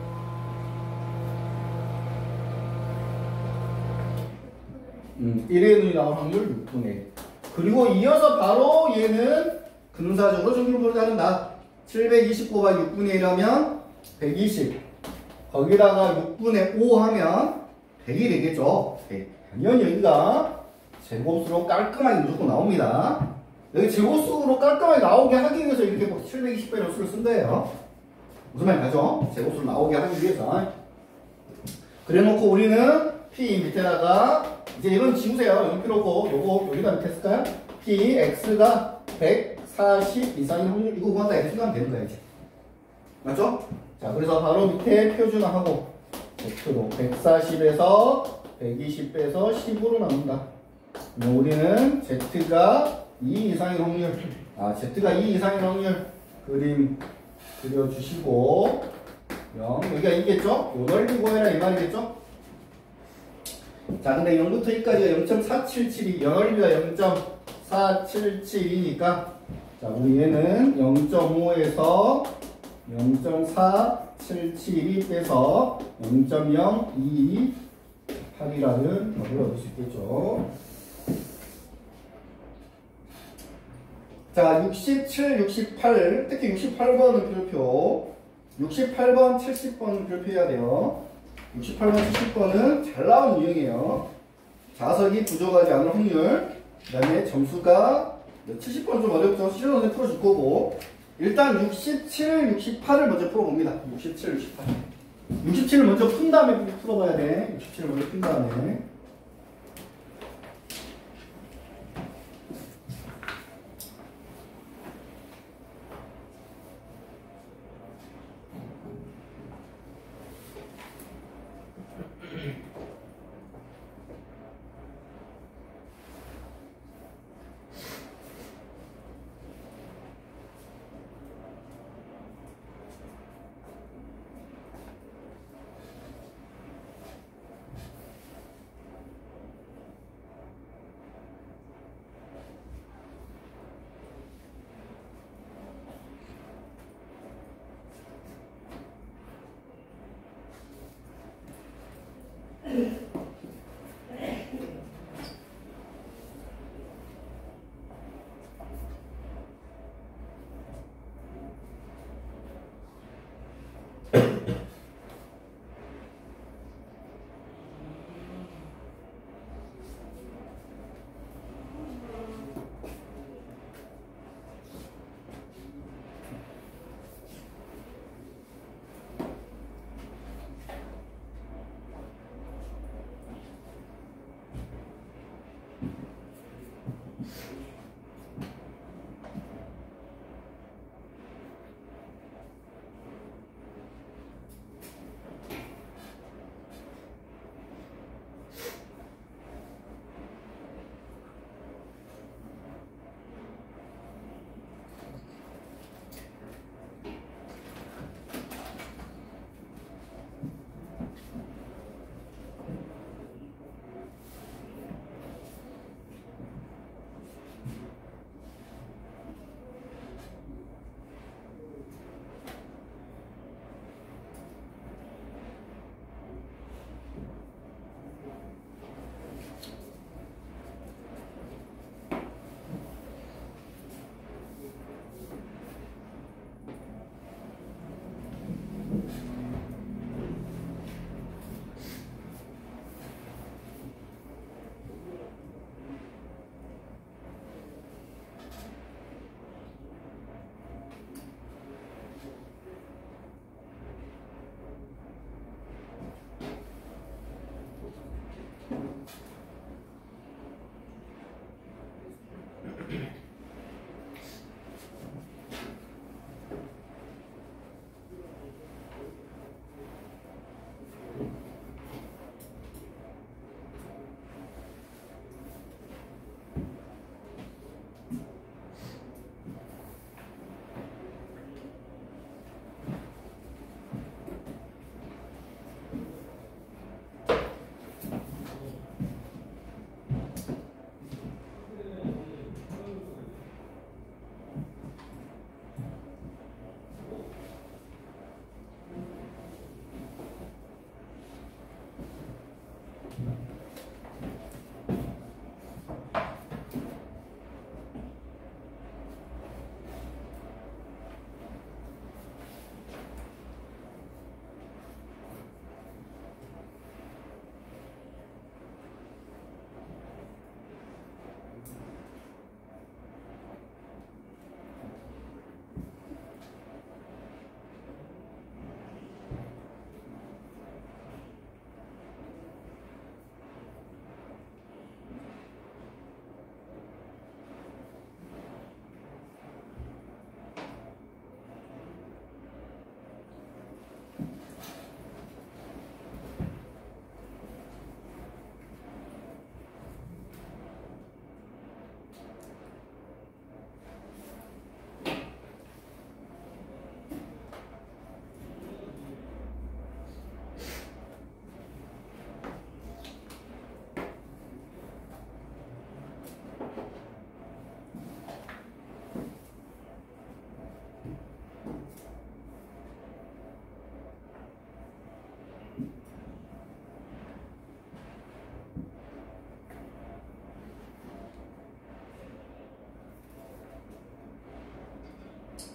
일의 눈이 나올 확률 6분의 1. 그리고 이어서 바로 얘는 근사적으로 정률분포를 따른다. 729가 6분의 1 하면 120. 거기다가 6분의 5 하면 100이 되겠죠. 당연히 여기가 제곱수로 깔끔하게 무조건 나옵니다. 여기 제곱수로 깔끔하게 나오게 하기 위해서 이렇게 720배의 수를 쓴 거예요. 무슨 말인지 알죠? 제곱수로 나오게 하기 위해서. 그래 놓고 우리는 P 밑에다가 이제 이건 지우세요. 여기 필요 없고 요거 여기다 밑에 쓸까요? P, X가 140 이상인 확률 이거 구한다 이렇게 생각하면 되는 거야 이제. 맞죠? 자, 그래서 바로 밑에 표준화하고 Z로 140에서 120 빼서 10으로 나눈다. 그럼 우리는 Z가 2 이상인 확률, Z가 2 이상인 확률 그림 그려주시고 0, 여기가 2겠죠? 요 넓이 구해라 이 말이겠죠? 자, 근데 0부터 2까지가 0.477이 영넓이가 0.477이니까 자, 우리 얘는 0.5에서 0.477이 빼서 0.028이라는 답을 얻을 수 있겠죠. 자, 67, 68, 특히 68번은 필요표, 68번, 70번은 필요해야 돼요. 68번, 70번은 잘 나온 유형이에요. 자석이 부족하지 않을 확률, 그 다음에 점수가 70번 좀 어렵죠. 실전에 풀어줄 거고. 일단 67, 68을 먼저 풀어봅니다. 67, 68. 67을 먼저 푼 다음에 풀어봐야 돼. 67을 먼저 푼 다음에.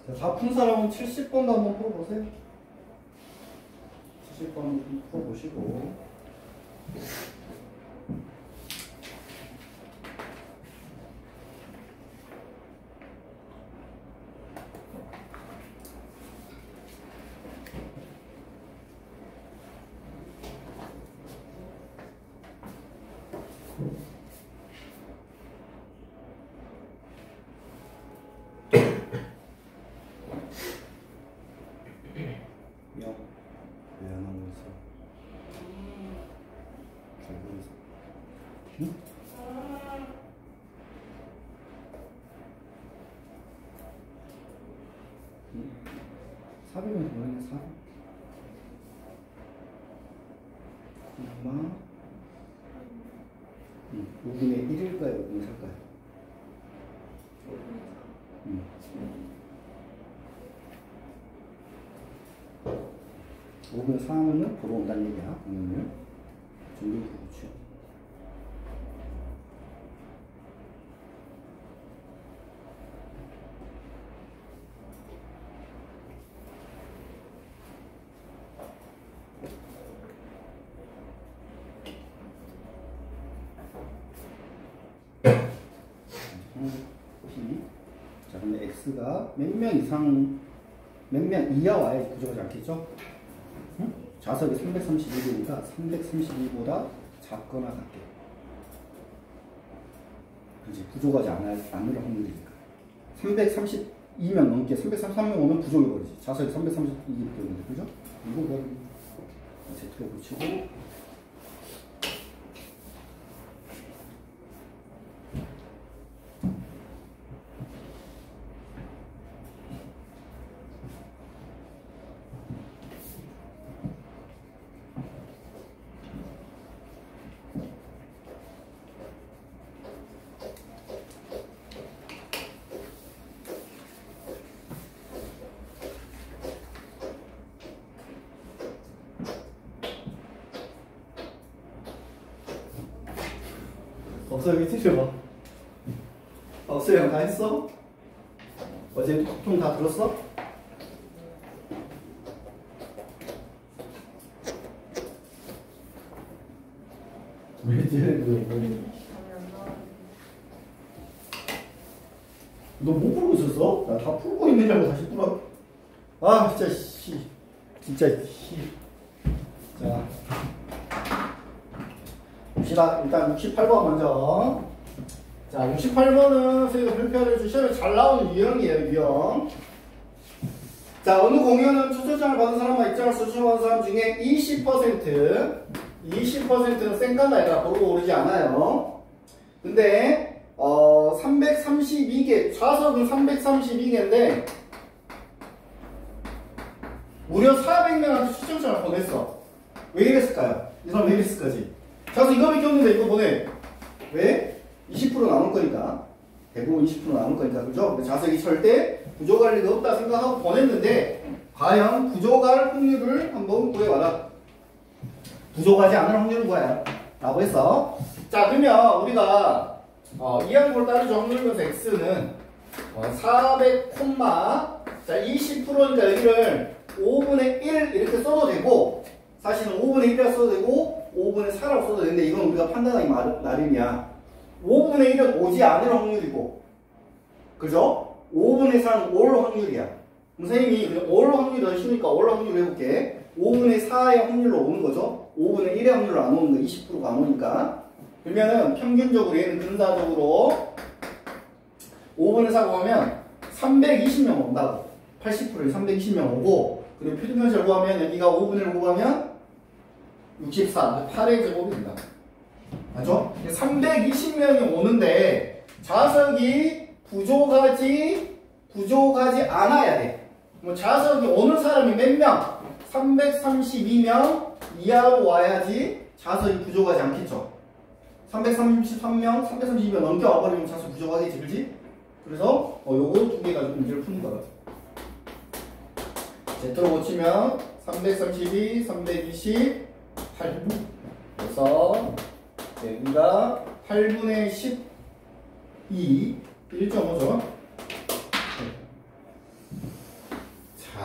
자, 다 푼 사람은 70번도 한번 풀어보세요. 70번 풀어보시고. 응? 400은 뭐였냐? 400. 얼마? 5분의 1일까요? 5분의 4일까요? 5분의 4하면은 보러 온다는 얘기야. 오늘 정규 부호죠. 자, 근데 x가 몇 명 이상, 몇 명 이하 와야 부족하지 않겠죠? 응? 좌석이 332개니까 332보다 작거나 같게. 그지? 부족하지 않을 확률이니까. 332명 넘게, 333명 오면 부족해버리지. 좌석이 332개밖에 없는데, 그죠? 이거 그냥 Z로 붙이고. 없어, 여기 찢어봐. 없어요, 다 했어? 어제 좀 다 들었어? 왜 찢는 거야? 너 못 풀고 있었어? 나 다 풀고 있는 줄 알고 다시 풀어. 아, 진짜, 씨. 진짜, 씨. 자. 봅시다. 일단 68번 먼저. 자, 68번은 선생님가 발표를 시험에 잘 나오는 유형이에요, 유형. 자, 어느 공연은 초청장을 받은 사람과 입장을 초청받은 사람 중에 20%는 쌩까나이라 고르고 오르지 않아요. 근데 332개, 좌석은 332개인데 무려 400명한테 초청장을 보냈어. 왜 이랬을까요? 이 사람 왜 이랬을까지? 좌석 이거밖에 없는데 이거 보내. 왜? 20% 남을 거니까. 대부분 20% 남을 거니까, 그죠? 좌석이 절대 부족할 리가 없다 생각하고 보냈는데 과연 부족할 확률을 한번 구해봐라. 부족하지 않을 확률은 뭐야? 라고 했어. 자, 그러면 우리가 이 항목을 따르죠. 확률변수 x는 400, 자 20%니까 여기를 5분의 1 이렇게 써도 되고, 사실은 5분의 1이라 써도 되고 5분의 4라고 써도 되는데 이건 우리가 판단하기 나름이야. 5분의 1은 오지 않을 확률이고, 그죠? 5분의 4는 올 확률이야. 선생님이 올 확률이 더 쉬우니까 올 확률로 해볼게. 5분의 4의 확률로 오는 거죠. 5분의 1의 확률로 안 오는 거, 20%가 안 오니까. 그러면은 평균적으로 얘는 근사적으로 5분의 4가 오면 320명 온다고. 80%에 320명 오고, 그리고 표준편차를 구하면 여기가 5분의 1 구하면 64, 8의 제곱이 된다. 맞죠? 320명이 오는데 좌석이 부족하지 않아야 돼. 뭐 좌석이 오는 사람이 몇 명? 332명 이하로 와야지 좌석이 부족하지 않겠죠. 333명, 332명 넘게 와버리면 좌석 부족하겠지, 그렇지? 그래서 요거 두 개 가지고 문제를 푸는 거야. Z로 고치면 332, 320, 8분. 그래서 여기가 8분의 12, 1.5죠.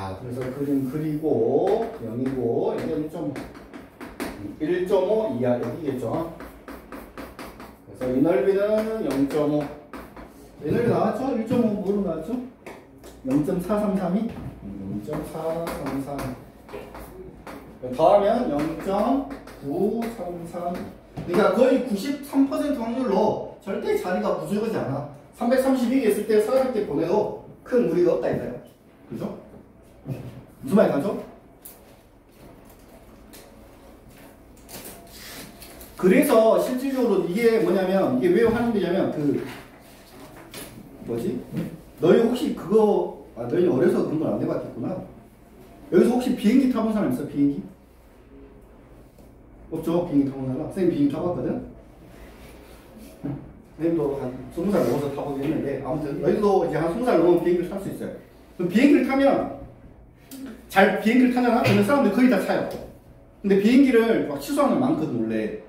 자, 그래서 그림 그리고 0이고 이게 1.5 이하 여기겠죠. 그래서 이 넓이는 0.5. 이 넓이 나왔죠? 1.5 뭐로 나왔죠? 0.433이? 0.433. 더하면 0.933. 그러니까 거의 93% 확률로 절대 자리가 부족하지 않아. 332개 있을 때 400개 보내도 큰 무리가 없다 이거예요. 그죠? 무슨 말이 가죠? 그래서 실질적으로 이게 뭐냐면 이게 왜 활용되냐면 너희 혹시 그거 너희 어려서 그런 걸 안 해봤겠구나. 여기서 혹시 비행기 타본 사람 있어? 비행기? 없죠? 비행기 타본 사람? 선생님 비행기 타봤거든? 선생님도 한 20살 넘어서 타보겠는데 아무튼 너희도 이제 한 20살 넘으면 비행기를 탈 수 있어요. 그럼 비행기를 타면 비행기를 타잖아? 그러면 사람들 거의 다 타요. 근데 비행기를 막 취소하는 게 많거든 원래.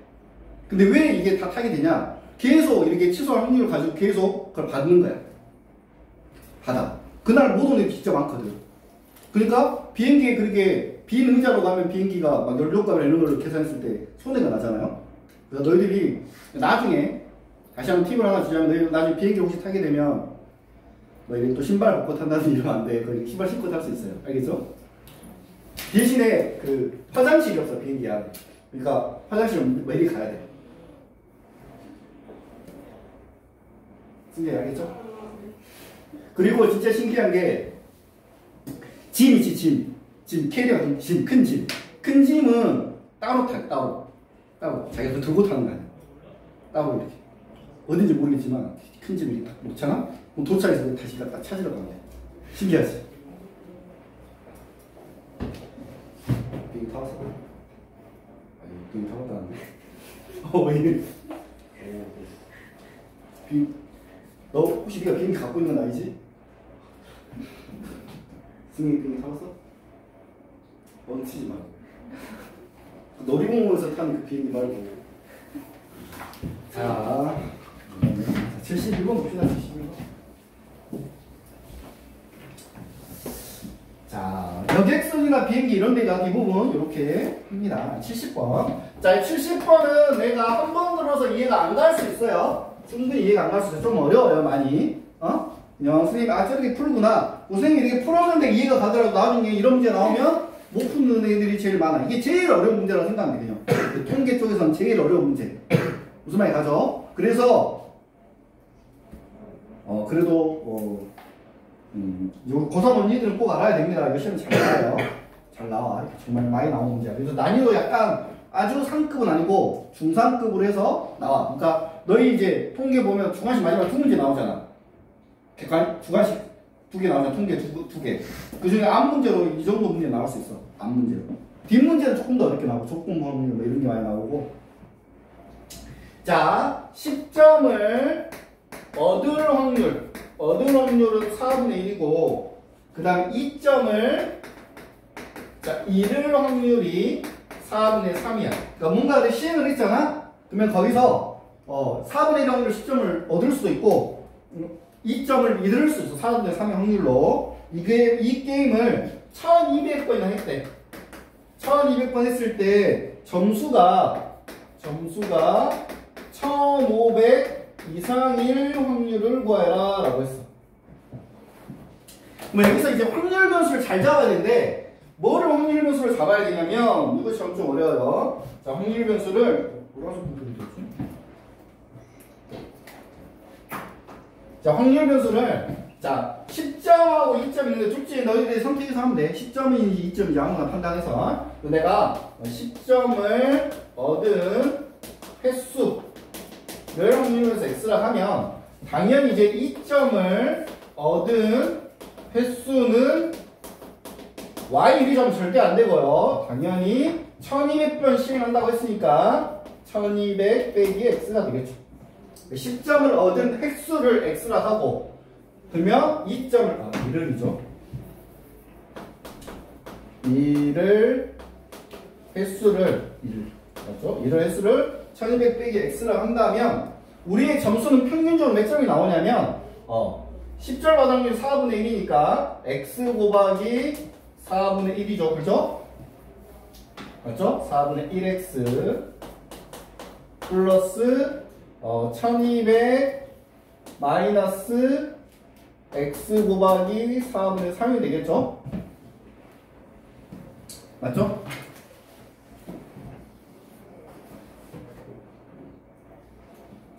근데 왜 이게 다 타게 되냐? 계속 이렇게 취소할 확률을 가지고 계속 그걸 받는 거야. 받아. 그날 못 오는 게 진짜 많거든. 그러니까 비행기에 그렇게 빈 의자로 가면 비행기가 막 연료값이나 이런 걸로 계산했을 때 손해가 나잖아요. 그래서 너희들이 나중에 다시 한번 팁을 하나 주자면 너희 나중에 비행기 혹시 타게 되면 너희들이 또 신발 벗고 탄다든지 이러면 안 돼. 거의 신발 신고 탈 수 있어요. 알겠죠? 대신에 그 화장실이 없어 비행기 안에. 그러니까 화장실은 매일 가야 돼. 신기해 알겠죠? 그리고 진짜 신기한 게 짐 있지 짐 캐리어 짐 큰 짐. 큰 짐은 따로 타 따로 자기가 들고 타는 거 아니야. 따로 이렇게 어딘지 모르겠지만 큰 짐을 이렇게 딱 놓잖아? 그럼 도착해서 다시 갖다 찾으러 가면 돼. 신기하지? 비행기 타봤어? 아니 비행기 타봤다는데 너 혹시 네가 비행기 갖고 있는 건 아니지? 승민이 비행기 타봤어? 멈치지 마. 놀이공원에서 타는 그 비행기 말고. 자 71번 봅시다. 71번. 자 여객선이나 비행기 이런 데가 대부분 이렇게 합니다. 70번. 자 70번은 내가 한 번 들어서 이해가 안 갈 수 있어요. 충분히 이해가 안 갈 수 있어요. 좀 어려워요 많이. 그냥 선생님이 저렇게 풀구나. 선생님이 이렇게 풀었는데 이해가 가더라도 나중에 이런 문제 나오면 못 푸는 애들이 제일 많아. 이게 제일 어려운 문제라고 생각하면 돼요. 그 통계 쪽에서는 제일 어려운 문제. 무슨 말이 가죠? 그래서 그래도 요 고3 언니들은 꼭 알아야 됩니다. 이거 시험 잘 나와요. 잘 나와. 이렇게 정말 많이 나오는 문제야. 그래서 난이도 약간 아주 상급은 아니고 중상급으로 해서 나와. 그러니까 너희 이제 통계 보면 중간식 마지막 두 문제 나오잖아. 주관식 두 개 나오잖아. 통계 두 개. 그 중에 앞 문제로 이 정도 문제 나올 수 있어. 앞 문제로. 뒷 문제는 조금 더 어렵게 나오고 조건 범위 뭐 이런 게 많이 나오고. 자, 10점을 얻을 확률은 4분의 1이고 그 다음 2점을 잃을 확률이 4분의 3이야. 그러니까 뭔가를 시행을 했잖아? 그러면 거기서 4분의 1 확률로 10점을 얻을 수도 있고 2점을 잃을 수 있어. 4분의 3의 확률로. 이 게임을 1200번이나 했대. 1200번 했을 때 점수가 1500 이상일 확률을 구하라 라고 했어. 그럼 여기서 이제 확률 변수를 잘 잡아야 되는데 뭐를 확률 변수를 잡아야 되냐면 이거 좀 어려워요. 자, 확률 변수를 뭐라고 되지? 자, 확률 변수를 10점하고 2점 있는데 둘 중에 너희들이 선택해서 하면 돼. 10점인지 2점인지 아무나 판단해서. 내가 10점을 얻은 횟수 열 확률에서 x라 하면 당연히 이제 2점을 얻은 횟수는 y 1점은 절대 안 되고요. 당연히 1200번 시행한다고 했으니까 1200 빼기 x가 되겠죠. 10점을 얻은 횟수를 x라 하고 그러면 2점을 1을이죠. 1을 횟수를 1 맞죠? 1을 횟수를 1200 빼기 x라 한다면 우리의 점수는 평균적으로 몇 점이 나오냐면 10점 받을 확률이 4분의 1이니까 x 곱하기 4분의 1이죠. 그죠? 맞죠? 4분의 1x 플러스 1200 마이너스 x 곱하기 4분의 3이 되겠죠? 맞죠?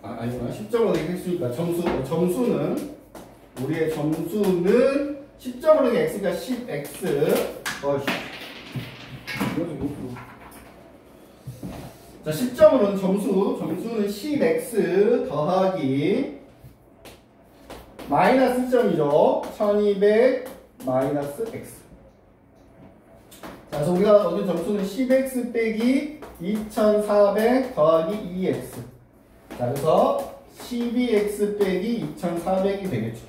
아니구나. 10점으로 되겠으니까 점수는 우리의 점수는 10점으로 된 x가 10x 자, 10점으로는 점수는 10x 더하기 마이너스 점이죠. 1200 마이너스 x. 자, 그래서 우리가 얻은 점수는 10x 빼기 2400 더하기 2x. 자, 그래서 12x 빼기 2400이 되겠죠.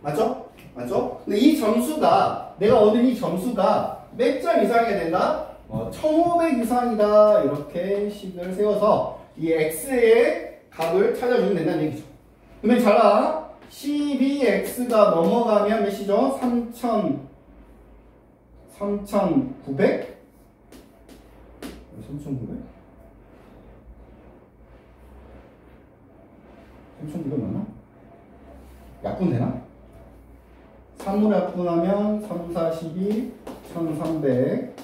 맞죠? 맞죠? 근데 이 점수가, 내가 얻은 이 점수가 몇 점 이상이어야 된다? 1500 이상이다. 이렇게 식을 세워서 이 x의 값을 찾아주면 된다는 얘기죠. 그러면 잘 봐. 12x가 넘어가면 몇이죠? 3900? 3900 맞나? 약분 되나? 3으로 약분하면 3, 4, 12, 1300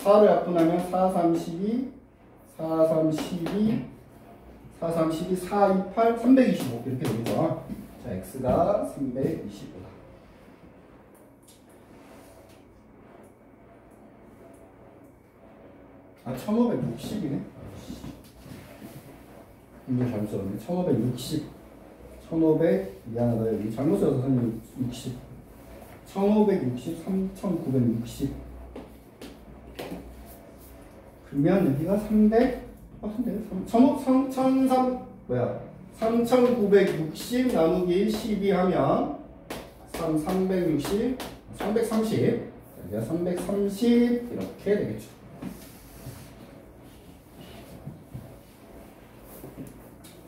4로 약분하면 4, 3, 12 4, 3, 12 4, 3, 12, 4, 2, 8, 325 이렇게 되겠죠. 자, x가 325다. 아, 1560이네. 이거 잘못 썼네. 1560. 1500, 미안하다. 여기 잘못 써서 선생님 60. 1560, 3960. 그러면 여기가 300, 같은데? 3960 나누기 12 하면 360, 330. 여기가 330 이렇게 되겠죠.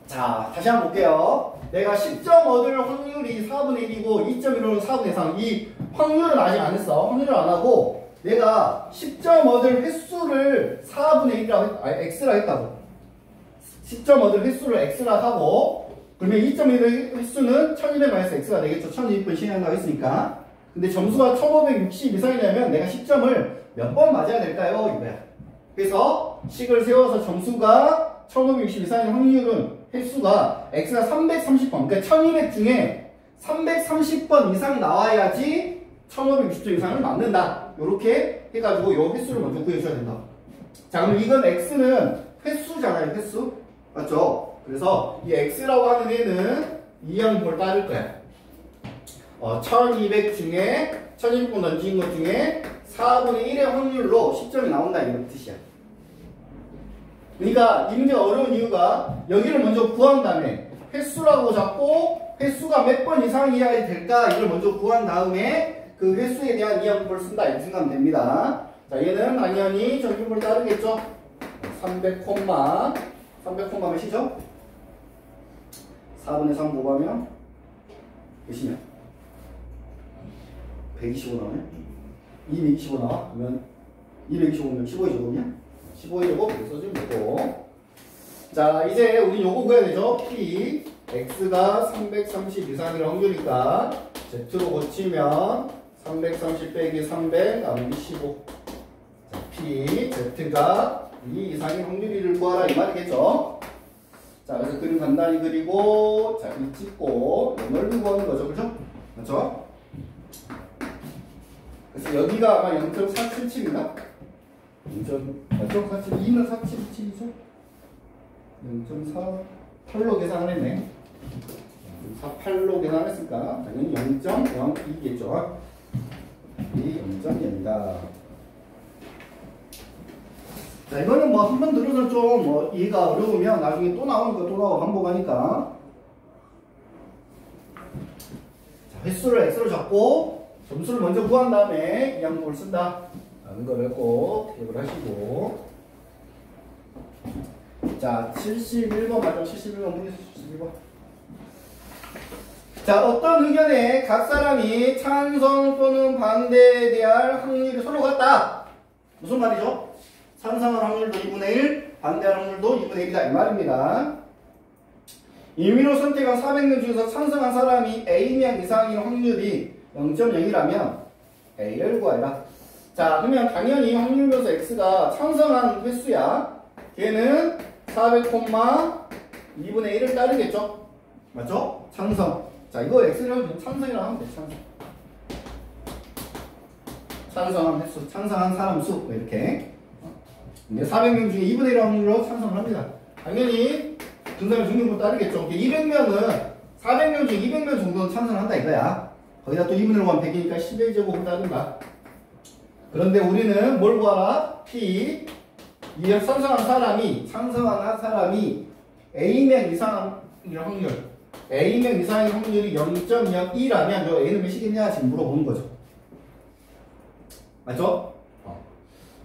자, 다시 한번 볼게요. 내가 10점 얻을 확률이 4분의 1이고 2.15는 4분의 3. 이 확률은 아직 안 했어. 확률을 안 하고 내가 10점 얻을 횟수를 4분의 1이라고 x라 했다고. 10점 얻을 횟수를 x라 하고 그러면 2.1의 횟수는 1200-x가 되겠죠. 1200번 시행한다고 했으니까. 근데 점수가 1560 이상이냐면 내가 10점을 몇 번 맞아야 될까요? 이거야. 그래서 식을 세워서 점수가 1560 이상의 확률은 횟수가 x가 330번, 그러니까 1200 중에 330번 이상 나와야지 1560점 이상을 맞는다. 이렇게 해가지고 이 횟수를 먼저 구해줘야 된다. 자, 그럼 이건 x는 횟수잖아요, 횟수. 맞죠? 그래서 이 x라고 하는 애는 이 양볼 따를 거야. 1200 중에 1200번 던진 것 중에 4분의 1의 확률로 10점이 나온다 이런 뜻이야. 그러니까 이 문제가 어려운 이유가 여기를 먼저 구한 다음에 횟수라고 잡고 횟수가 몇 번 이상이어야 될까 이걸 먼저 구한 다음에 그 횟수에 대한 이항법을 쓴다 이렇게 생각하면 됩니다. 자, 얘는 당연히 전기법을 따르겠죠. 300 몇이죠? 4분의 3 곱하면 몇이냐? 125 나오네? 225 나와? 그러면 225면 15의 제곱이냐? 15의 제곱 이렇게 써주면 되고. 자, 이제 우리 요거 구해야 되죠? P X가 330 이상일 확률이니까 Z로 고치면 330 빼기 300 나누기 15. 자, P Z가 2 이상의 확률을 구하라 이 말이겠죠? 자, 그래서 그림 간단히 그리고 자, 이 찍고 넓이 구하는 거죠, 그죠? 맞죠? 그래서 여기가 아마 0.477인가? 0.472는 477이죠? 0.48로 계산했네. 48로 계산했으니까 당연히 0.02겠죠. 이 0.0이다. 자, 이거는 뭐 한 번 들어서 좀 뭐 이해가 어려우면 나중에 또 나오니까 또 나오고 반복하니까. 자, 횟수를 x로 잡고 점수를 먼저 구한 다음에 이 항목을 쓴다 라는 거를 꼭 기억을 하시고. 자, 71번 맞죠? 71번 문제 71번. 자, 어떤 의견에 각 사람이 찬성 또는 반대에 대할 확률이 서로 같다. 무슨 말이죠? 찬성할 확률도 2분의 1, 반대할 확률도 2분의 1이다. 이 말입니다. 임의로 선택한 400명 중에서 찬성한 사람이 A명 이상인 확률이 0.0이라면 A를 구하라. 자, 그러면 당연히 확률변수 X가 찬성한 횟수야. 걔는 400, 2분의 1을 따르겠죠? 맞죠? 찬성. 자, 이거 X를 찬성이라고 하면 돼, 찬성. 찬성한 횟수, 찬성한 사람 수, 뭐 이렇게. 근데 400명 중에 2분의 1 확률로 찬성을 합니다. 당연히 등산을 중요한 거 따르겠죠. 200명은 400명 중에 200명 정도는 찬성을 한다 이거야. 거기다 또 2분의 1 하면 100이니까 11제곱을 따른다. 그런데 우리는 뭘 구하라? P. 이 찬성한 사람이 A명 이상일 확률. A명 이상의 확률이 0.02라면 너 A는 몇이겠냐? 지금 물어보는 거죠. 맞죠?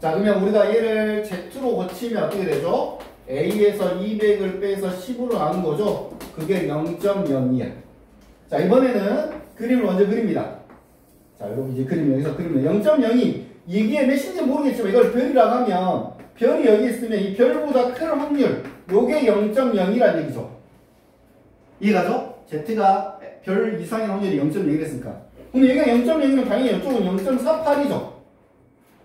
자, 그러면 우리가 얘를 Z로 고치면 어떻게 되죠? A에서 200을 빼서 10으로 나눈 거죠? 그게 0.02야. 자, 이번에는 그림을 먼저 그립니다. 자, 여러분 이제 그림 여기서 그리면 0.02. 이게 몇인지 모르겠지만 이걸 별이라고 하면 별이 여기 있으면 이 별보다 큰 확률, 요게 0.0이라는 얘기죠. 이해가죠? Z가 별 이상의 확률이 0.0이 됐으니까. 그럼 얘가 0.0이면 당연히 이쪽은 0.48이죠.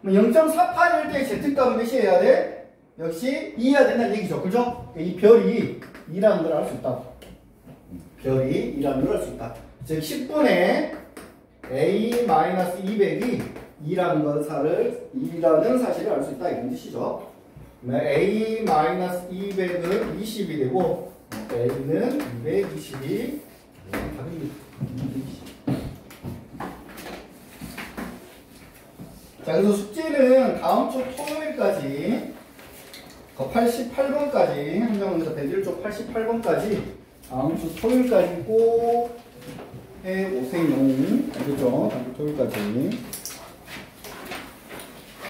0.48일 때 Z값은 몇이어야 돼? 역시 2해야 된다는 얘기죠. 그죠? 이 별이 2라는 걸 알 수 있다. 별이 2라는 걸 알 수 있다. 즉 10분의 A-200이 2라는 사실을 알 수 있다. 이런 뜻이죠. A-200은 20이 되고 A는 220이 자, 그래서 숙제는 다음 주 토요일까지 88번까지 한정원에서 101쪽 88번까지 다음 주 토요일까지 꼭 해보세요. 알겠죠? 다음 주 토요일까지.